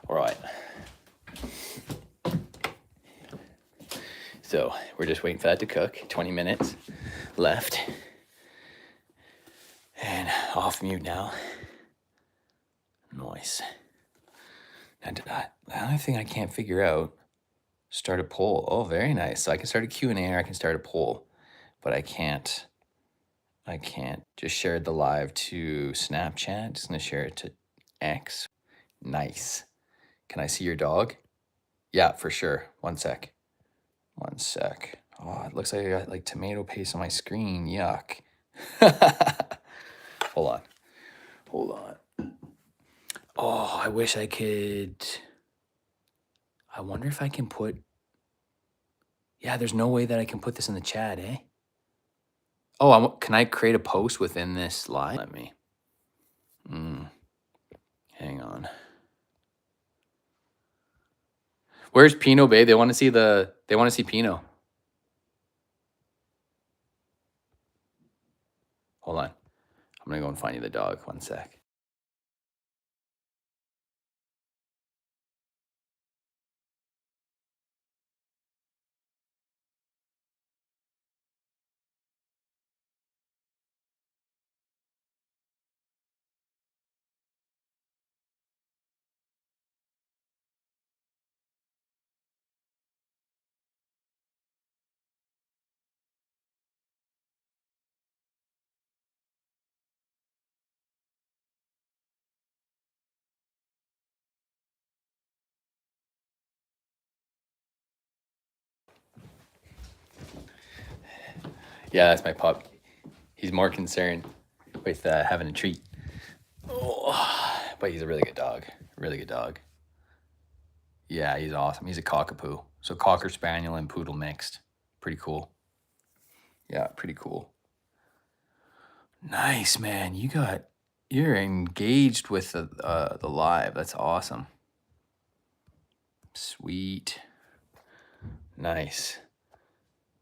All right. So we're just waiting for that to cook. 20 minutes left. And off mute now. Nice. And the only thing I can't figure out, start a poll. Oh, very nice. So I can start a Q&A, or I can start a poll, but I can't just share the live to Snapchat. Just gonna share it to X. Nice. Can I see your dog? Yeah, for sure. One sec. Oh, it looks like I got like tomato paste on my screen. Yuck. Hold on. Oh, I wish I could. I wonder if I can put. Yeah, there's no way that I can put this in the chat, eh? Oh, can I create a post within this live? Let me. Hang on. Where's Pino, babe? They want to see Pino. Hold on. I'm gonna go and find you the dog. One sec. Yeah, that's my pup. He's more concerned with having a treat. Oh, but he's a really good dog. Really good dog. Yeah, he's awesome. He's a cockapoo. So Cocker Spaniel and Poodle mixed. Pretty cool. Yeah, pretty cool. Nice, man. You're engaged with the live. That's awesome. Sweet. Nice.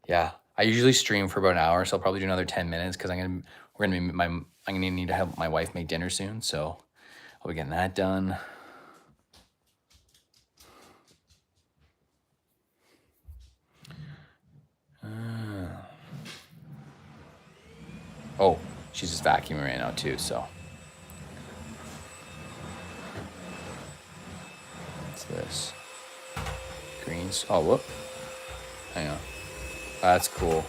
Yeah, I usually stream for about an hour, so I'll probably do another 10 minutes because I'm gonna need to help my wife make dinner soon, so I'll be getting that done. Oh, she's just vacuuming right now too, so. What's this? Greens. Oh, whoop. Hang on. That's cool.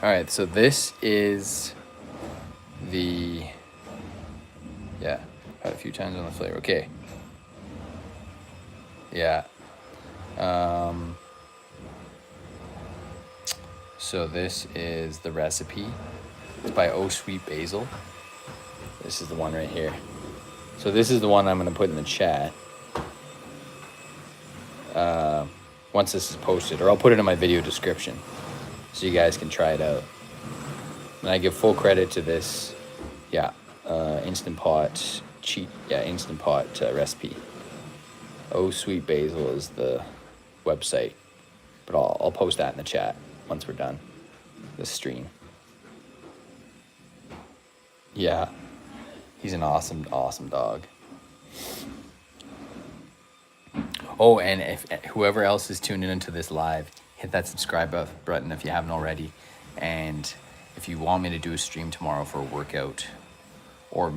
All right, so this is the, yeah, had a few times on the flavor. Okay. Yeah. So this is the recipe. It's by Oh Sweet Basil. This is the one right here. So this is the one I'm going to put in the chat once this is posted, or I'll put it in my video description so you guys can try it out. And I give full credit to this, Instant Pot recipe. Oh Sweet Basil is the website, but I'll post that in the chat once we're done this stream. Yeah, he's an awesome dog. Oh, and if whoever else is tuning into this live, hit that subscribe button if you haven't already. And if you want me to do a stream tomorrow for a workout or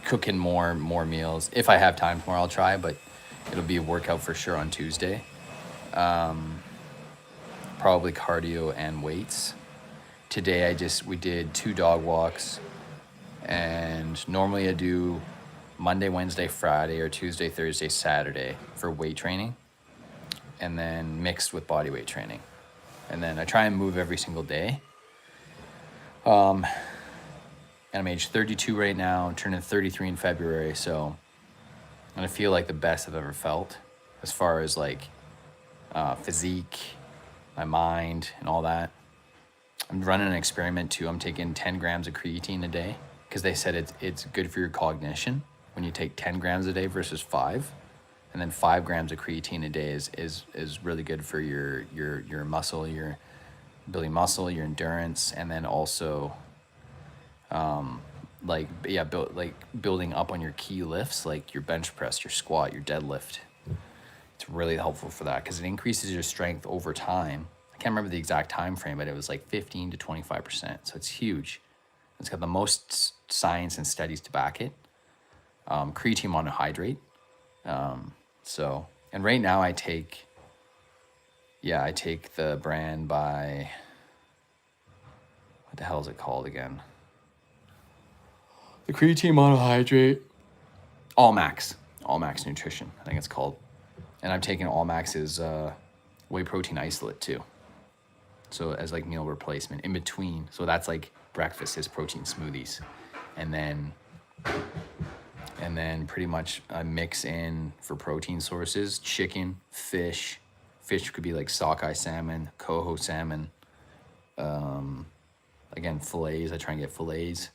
cooking more meals, if I have time tomorrow, I'll try, but it'll be a workout for sure on Tuesday. Probably cardio and weights. Today we did 2 dog walks, and normally I do Monday, Wednesday, Friday, or Tuesday, Thursday, Saturday for weight training, and then mixed with body weight training. And then I try and move every single day. And I'm age 32 right now, I'm turning 33 in February, so I feel like the best I've ever felt as far as like physique, my mind, and all that. I'm running an experiment too. I'm taking 10 grams of creatine a day because they said it's good for your cognition when you take 10 grams a day versus 5. And then 5 grams of creatine a day is really good for your muscle, your building muscle, your endurance, and then also building up on your key lifts like your bench press, your squat, your deadlift. It's really helpful for that because it increases your strength over time. I can't remember the exact time frame, but it was like 15 to 25%. So it's huge. It's got the most science and studies to back it. Creatine monohydrate. And right now I take the brand by, what the hell is it called again? The creatine monohydrate. All Max Nutrition, I think it's called. And I'm taking All Max's whey protein isolate too. So as like meal replacement in between. So that's like breakfast is protein smoothies. And then pretty much I mix in for protein sources, chicken, fish. Fish could be like sockeye salmon, coho salmon. Again, fillets, I try and get fillets.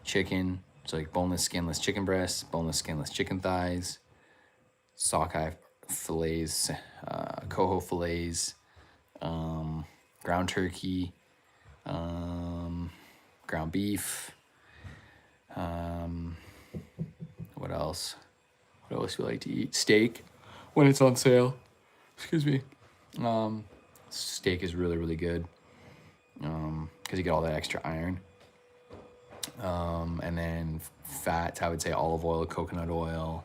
Chicken, so like boneless, skinless chicken breasts, boneless, skinless chicken thighs, sockeye fillets, coho fillets, ground turkey, ground beef. What else? What else do you like to eat? Steak, when it's on sale. Excuse me. Steak is really, really good because you get all that extra iron. And then fats, I would say olive oil, coconut oil,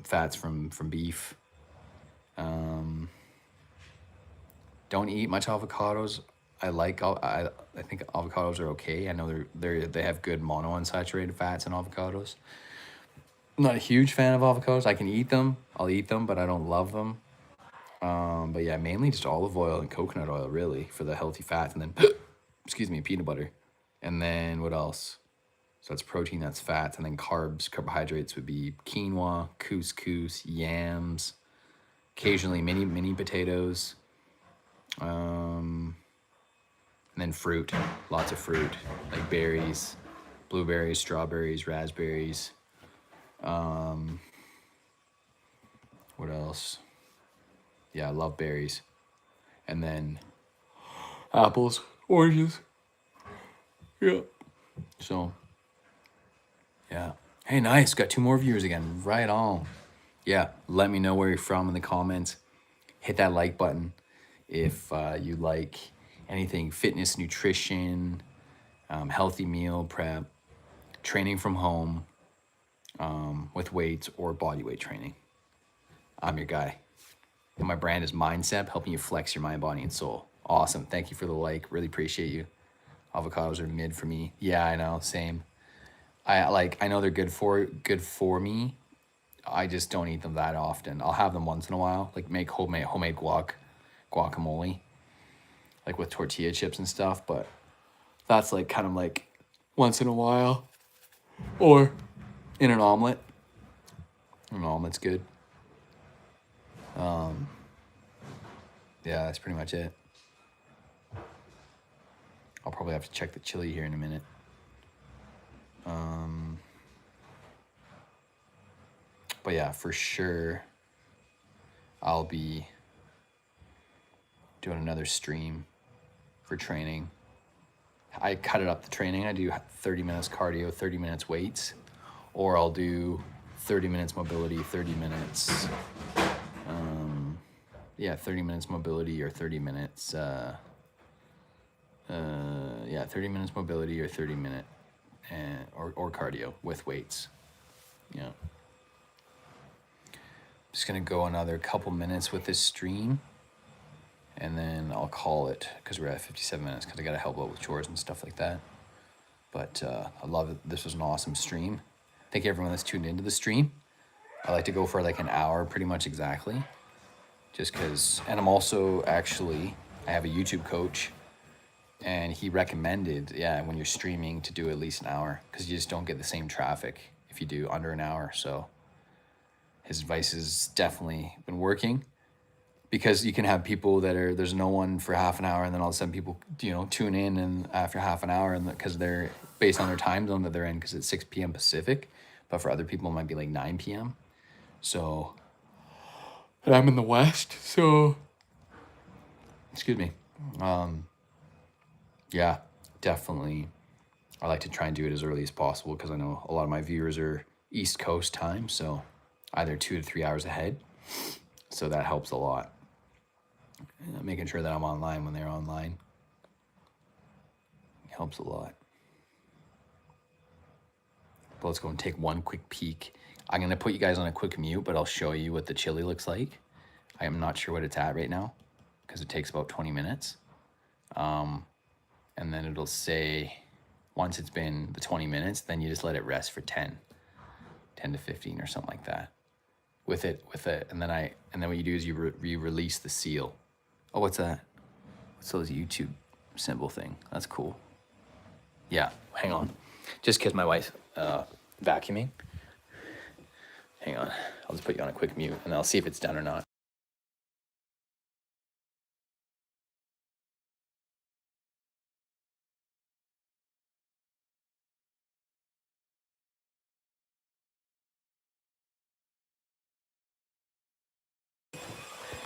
fats from beef. Don't eat much avocados. I think avocados are okay. I know they have good monounsaturated fats in avocados. I'm not a huge fan of avocados. I can eat them. I'll eat them, but I don't love them. But yeah, mainly just olive oil and coconut oil really for the healthy fats, and then excuse me, peanut butter. And then what else? So that's protein, that's fats, and then carbs, carbohydrates would be quinoa, couscous, yams, occasionally mini potatoes, and then fruit, lots of fruit, like berries, blueberries, strawberries, raspberries. What else? Yeah, I love berries. And then apples, oranges. Yeah. So, yeah. Hey, nice. Got 2 more viewers again. Right on. Yeah, let me know where you're from in the comments. Hit that like button if you like anything fitness, nutrition, healthy meal prep, training from home with weights or body weight training. I'm your guy. And my brand is Mindset, helping you flex your mind, body, and soul. Awesome. Thank you for the like. Really appreciate you. Avocados are mid for me. Yeah, I know. Same. I know they're good for me. I just don't eat them that often. I'll have them once in a while, like make homemade guacamole, like with tortilla chips and stuff. But that's like kind of like once in a while, or in an omelet. An omelet's good. Yeah, that's pretty much it. I'll probably have to check the chili here in a minute. But yeah, for sure, I'll be doing another stream for training. I cut it up the training. I do 30 minutes cardio, 30 minutes weights, or I'll do 30 minutes mobility, 30 minutes. 30 minutes mobility or 30 minutes. 30 minutes mobility or 30 minute, or cardio with weights. Yeah. Just gonna go another couple minutes with this stream, and then I'll call it because we're at 57 minutes because I gotta help out with chores and stuff like that. But I love it. This was an awesome stream. Thank you everyone that's tuned into the stream. I like to go for like an hour, pretty much exactly. Just because, and I'm also actually, I have a YouTube coach, and he recommended, when you're streaming to do at least an hour because you just don't get the same traffic if you do under an hour. So his advice has definitely been working, because you can have people that there's no one for half an hour, and then all of a sudden people, tune in and after half an hour, and because they're based on their time zone that they're in, because it's 6 p.m. Pacific, but for other people it might be like 9 p.m. So, and I'm in the West, so excuse me. Yeah, definitely. I like to try and do it as early as possible because I know a lot of my viewers are East Coast time, so either 2 to 3 hours ahead. So that helps a lot. Making sure that I'm online when they're online helps a lot. But let's go and take one quick peek. I'm going to put you guys on a quick mute, but I'll show you what the chili looks like. I am not sure what it's at right now because it takes about 20 minutes. And then it'll say, once it's been the 20 minutes, then you just let it rest for 10 to 15 or something like that. With it, and then what you do is you release the seal. Oh, what's that? What's those YouTube symbol thing? That's cool. Yeah, hang on. Just because my wife's vacuuming. Hang on. I'll just put you on a quick mute, and I'll see if it's done or not.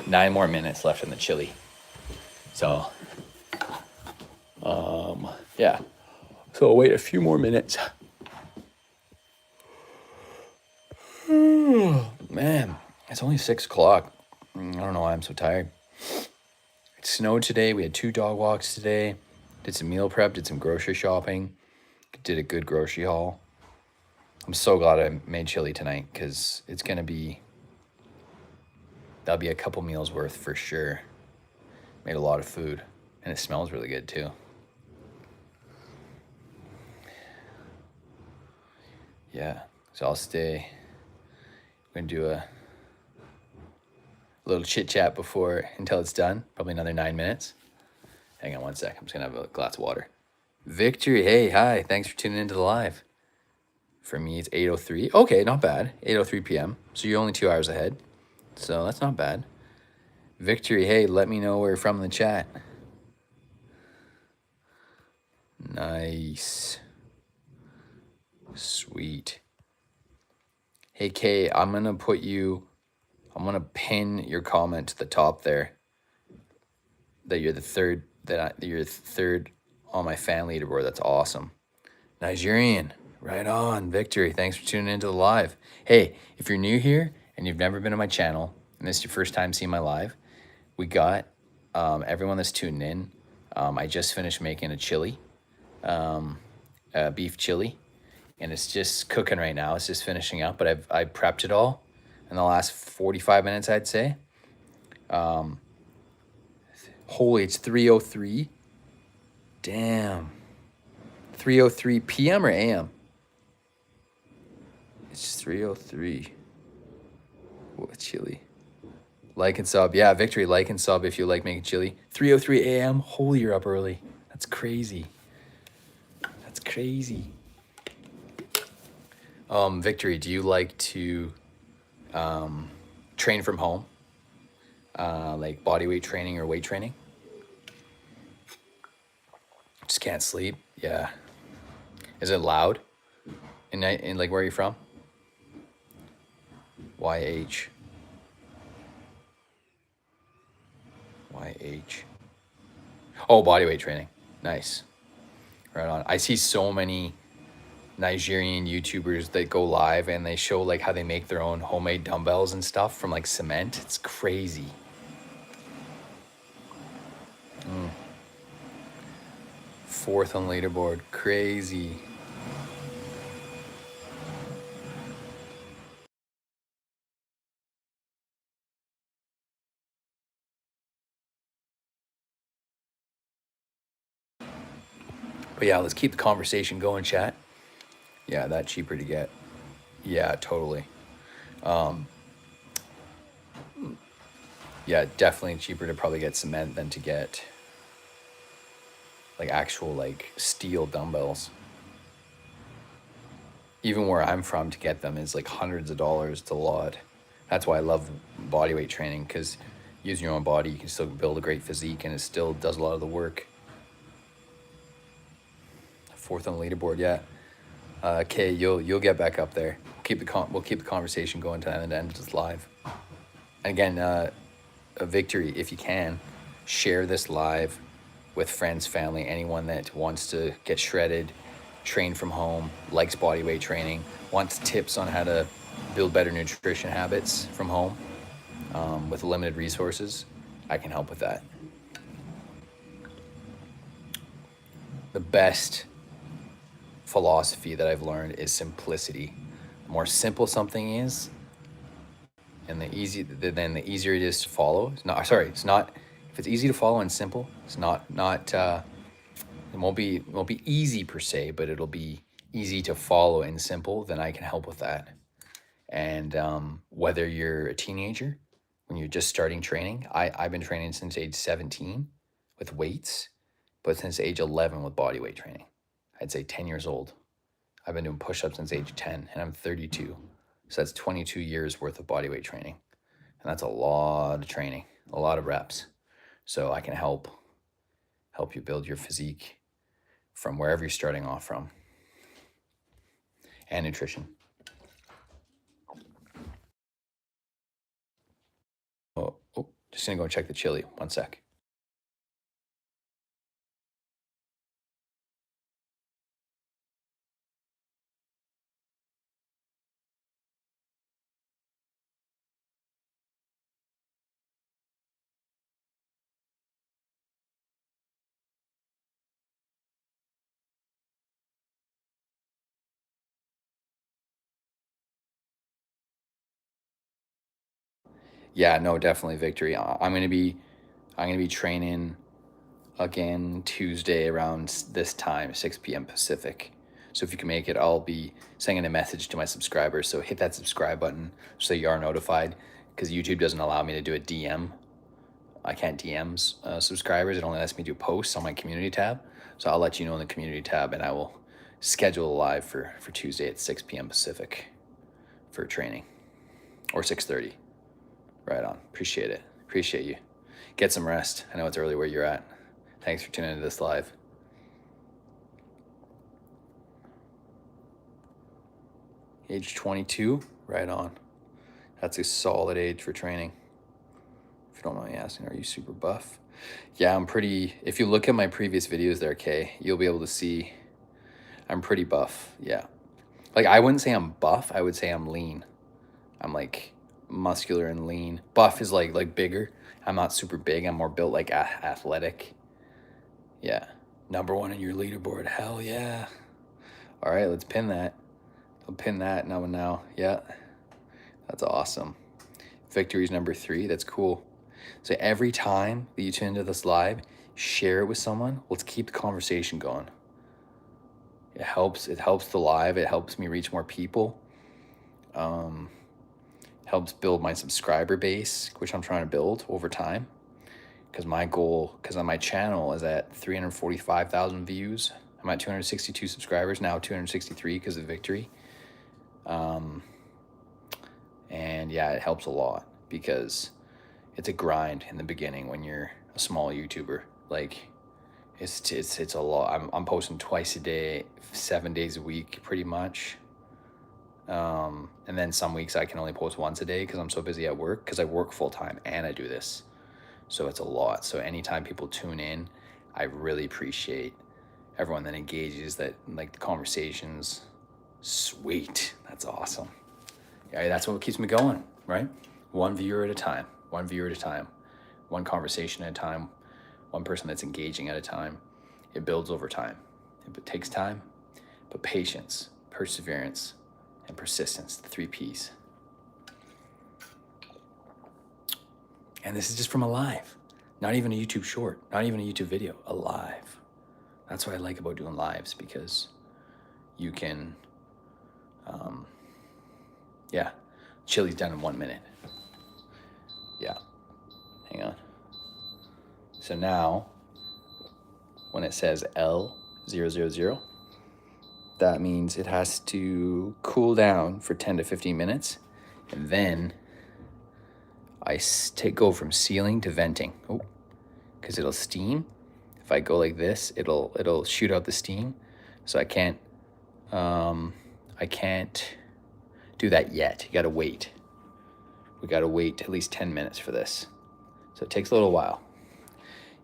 Nine more minutes left in the chili. So, yeah. So I'll wait a few more minutes. Man, it's only 6 o'clock. I don't know why I'm so tired. It snowed today. We had 2 dog walks today. Did some meal prep, did some grocery shopping. Did a good grocery haul. I'm so glad I made chili tonight because it's going to be, that'll be a couple meals worth for sure. Made a lot of food. And it smells really good too. Yeah, so I'll stay. We're gonna do a little chit chat until it's done. Probably another 9 minutes. Hang on one sec. I'm just gonna have a glass of water. Victory, hey, hi. Thanks for tuning into the live. For me, it's 8:03. Okay, not bad. 8:03 p.m. So you're only 2 hours ahead. So that's not bad. Victory, hey, let me know where you're from in the chat. Nice. Sweet. Hey, Kay, I'm going to pin your comment to the top there. That you're the third, you're third on my fan leaderboard. That's awesome. Nigerian, right on. Victory, thanks for tuning into the live. Hey, if you're new here and you've never been to my channel and this is your first time seeing my live, we got everyone that's tuning in. I just finished making a chili, beef chili, and it's just cooking right now. It's just finishing up, but I prepped it all in the last 45 minutes, I'd say. Holy, it's 3:03. Damn. 3:03 p.m. or a.m.? It's 3:03. What chili? Like and sub. Yeah, Victory, like and sub if you like making chili. 3:03 a.m. Holy, you're up early. That's crazy. That's crazy. Victory, do you like to train from home? Like body weight training or weight training? Just can't sleep? Yeah. Is it loud? In like where are you from? YH. YH. Oh, body weight training. Nice. Right on. I see so many Nigerian YouTubers that go live and they show like how they make their own homemade dumbbells and stuff from like cement. It's crazy. Fourth on leaderboard. Crazy. But yeah, let's keep the conversation going, chat. Yeah, that cheaper to get. Yeah, totally. Yeah, definitely cheaper to probably get cement than to get like actual like steel dumbbells. Even where I'm from, to get them is like hundreds of dollars. It's a lot. That's why I love bodyweight training, because using your own body, you can still build a great physique, and it still does a lot of the work. Fourth on the leaderboard, yeah. Okay, you'll get back up there. We'll keep the conversation going to the end of this live. And again, a Victory, if you can, share this live with friends, family, anyone that wants to get shredded, train from home, likes bodyweight training, wants tips on how to build better nutrition habits from home with limited resources. I can help with that. The best philosophy that I've learned is simplicity. The more simple something is, and the easier it is to follow. It's not. If it's easy to follow and simple, it's not. It won't be easy per se, but it'll be easy to follow and simple. Then I can help with that. And whether you're a teenager, when you're just starting training, I've been training since age 17 with weights, but since age 11 with body weight training. I'd say 10 years old. I've been doing push-ups since age 10, and I'm 32. So that's 22 years worth of body weight training. And that's a lot of training, a lot of reps. So I can help you build your physique from wherever you're starting off from. And nutrition. Oh, just gonna go check the chili. One sec. Yeah, no, definitely Victory. I'm gonna be training again Tuesday around this time, 6 p.m. Pacific. So if you can make it, I'll be sending a message to my subscribers. So hit that subscribe button so you are notified, because YouTube doesn't allow me to do a DM. I can't DM subscribers. It only lets me do posts on my community tab. So I'll let you know in the community tab, and I will schedule a live for Tuesday at 6 p.m. Pacific for training, or 6:30. Right on. Appreciate it. Appreciate you. Get some rest. I know it's early where you're at. Thanks for tuning into this live. Age 22, right on. That's a solid age for training. If you don't mind me asking, are you super buff? Yeah, I'm pretty, if you look at my previous videos there, Kay, you'll be able to see I'm pretty buff, yeah. Like, I wouldn't say I'm buff, I would say I'm lean. I'm like muscular and lean. Buff is like bigger. I'm not super big, I'm more built like athletic. Yeah, #1 in your leaderboard, hell yeah. All right, let's pin that. I'll pin that now, yeah. That's awesome. Victory's #3, that's cool. So every time that you tune into this live, share it with someone. Let's keep the conversation going. It helps the live. It helps me reach more people. Helps build my subscriber base, which I'm trying to build over time. Because my goal, because on my channel is at 345,000 views. I'm at 262 subscribers, now 263 because of Victory. And yeah, it helps a lot because it's a grind in the beginning when you're a small YouTuber. Like, it's a lot. I'm posting twice a day, 7 days a week, pretty much. And then some weeks I can only post once a day because I'm so busy at work, because I work full time and I do this. So it's a lot. So anytime people tune in, I really appreciate everyone that engages, that like the conversations. Sweet. That's awesome. Yeah, that's what keeps me going, right? One viewer at a time, one viewer at a time, one conversation at a time, one person that's engaging at a time. It builds over time. It takes time, but patience, perseverance, and persistence, the 3 Ps. And this is just from a live, not even a YouTube short, not even a YouTube video, a live. That's what I like about doing lives, because you can, yeah, chili's done in 1 minute. Yeah, hang on. So now, when it says L000, that means it has to cool down for 10 to 15 minutes. And then I go from sealing to venting. Oh, because it'll steam. If I go like this, it'll shoot out the steam. So I can't do that yet. You gotta wait. We gotta wait at least 10 minutes for this. So it takes a little while.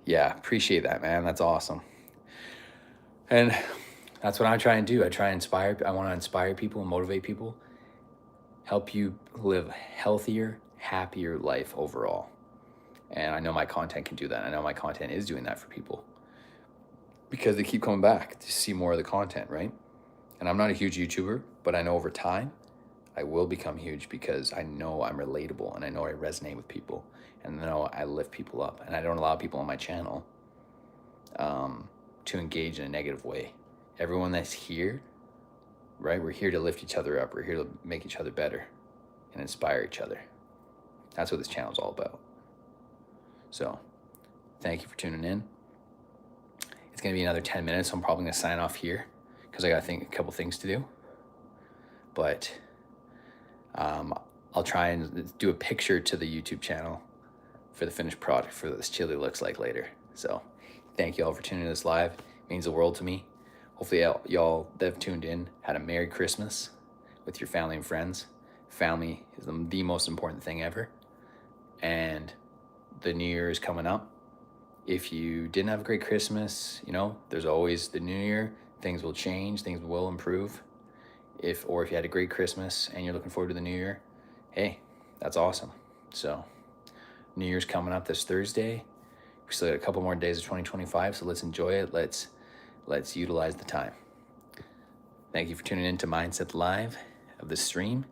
Yeah, appreciate that, man. That's awesome. And that's what I try and do. I want to inspire people and motivate people, help you live healthier, happier life overall. And I know my content can do that. I know my content is doing that for people, because they keep coming back to see more of the content, right? And I'm not a huge YouTuber, but I know over time I will become huge, because I know I'm relatable and I know I resonate with people and I know I lift people up, and I don't allow people on my channel to engage in a negative way. Everyone that's here, right? We're here to lift each other up. We're here to make each other better and inspire each other. That's what this channel is all about. So thank you for tuning in. It's going to be another 10 minutes. So I'm probably going to sign off here because I got a couple things to do. But I'll try and do a picture to the YouTube channel for the finished product for this chili looks like later. So thank you all for tuning in this live. It means the world to me. Hopefully y'all that have tuned in had a Merry Christmas with your family and friends. Family is the most important thing ever. And the New Year is coming up. If you didn't have a great Christmas, there's always the New Year. Things will change, things will improve. Or if you had a great Christmas and you're looking forward to the New Year, hey, that's awesome. So New Year's coming up this Thursday. We still got a couple more days of 2025, so let's enjoy it. Let's utilize the time. Thank you for tuning in to Mindset Live of the stream.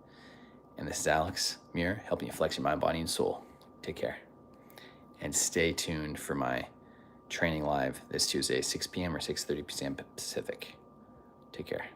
And this is Alex Muir, helping you flex your mind, body, and soul. Take care. And stay tuned for my training live this Tuesday, 6 p.m. or 6:30 p.m. Pacific. Take care.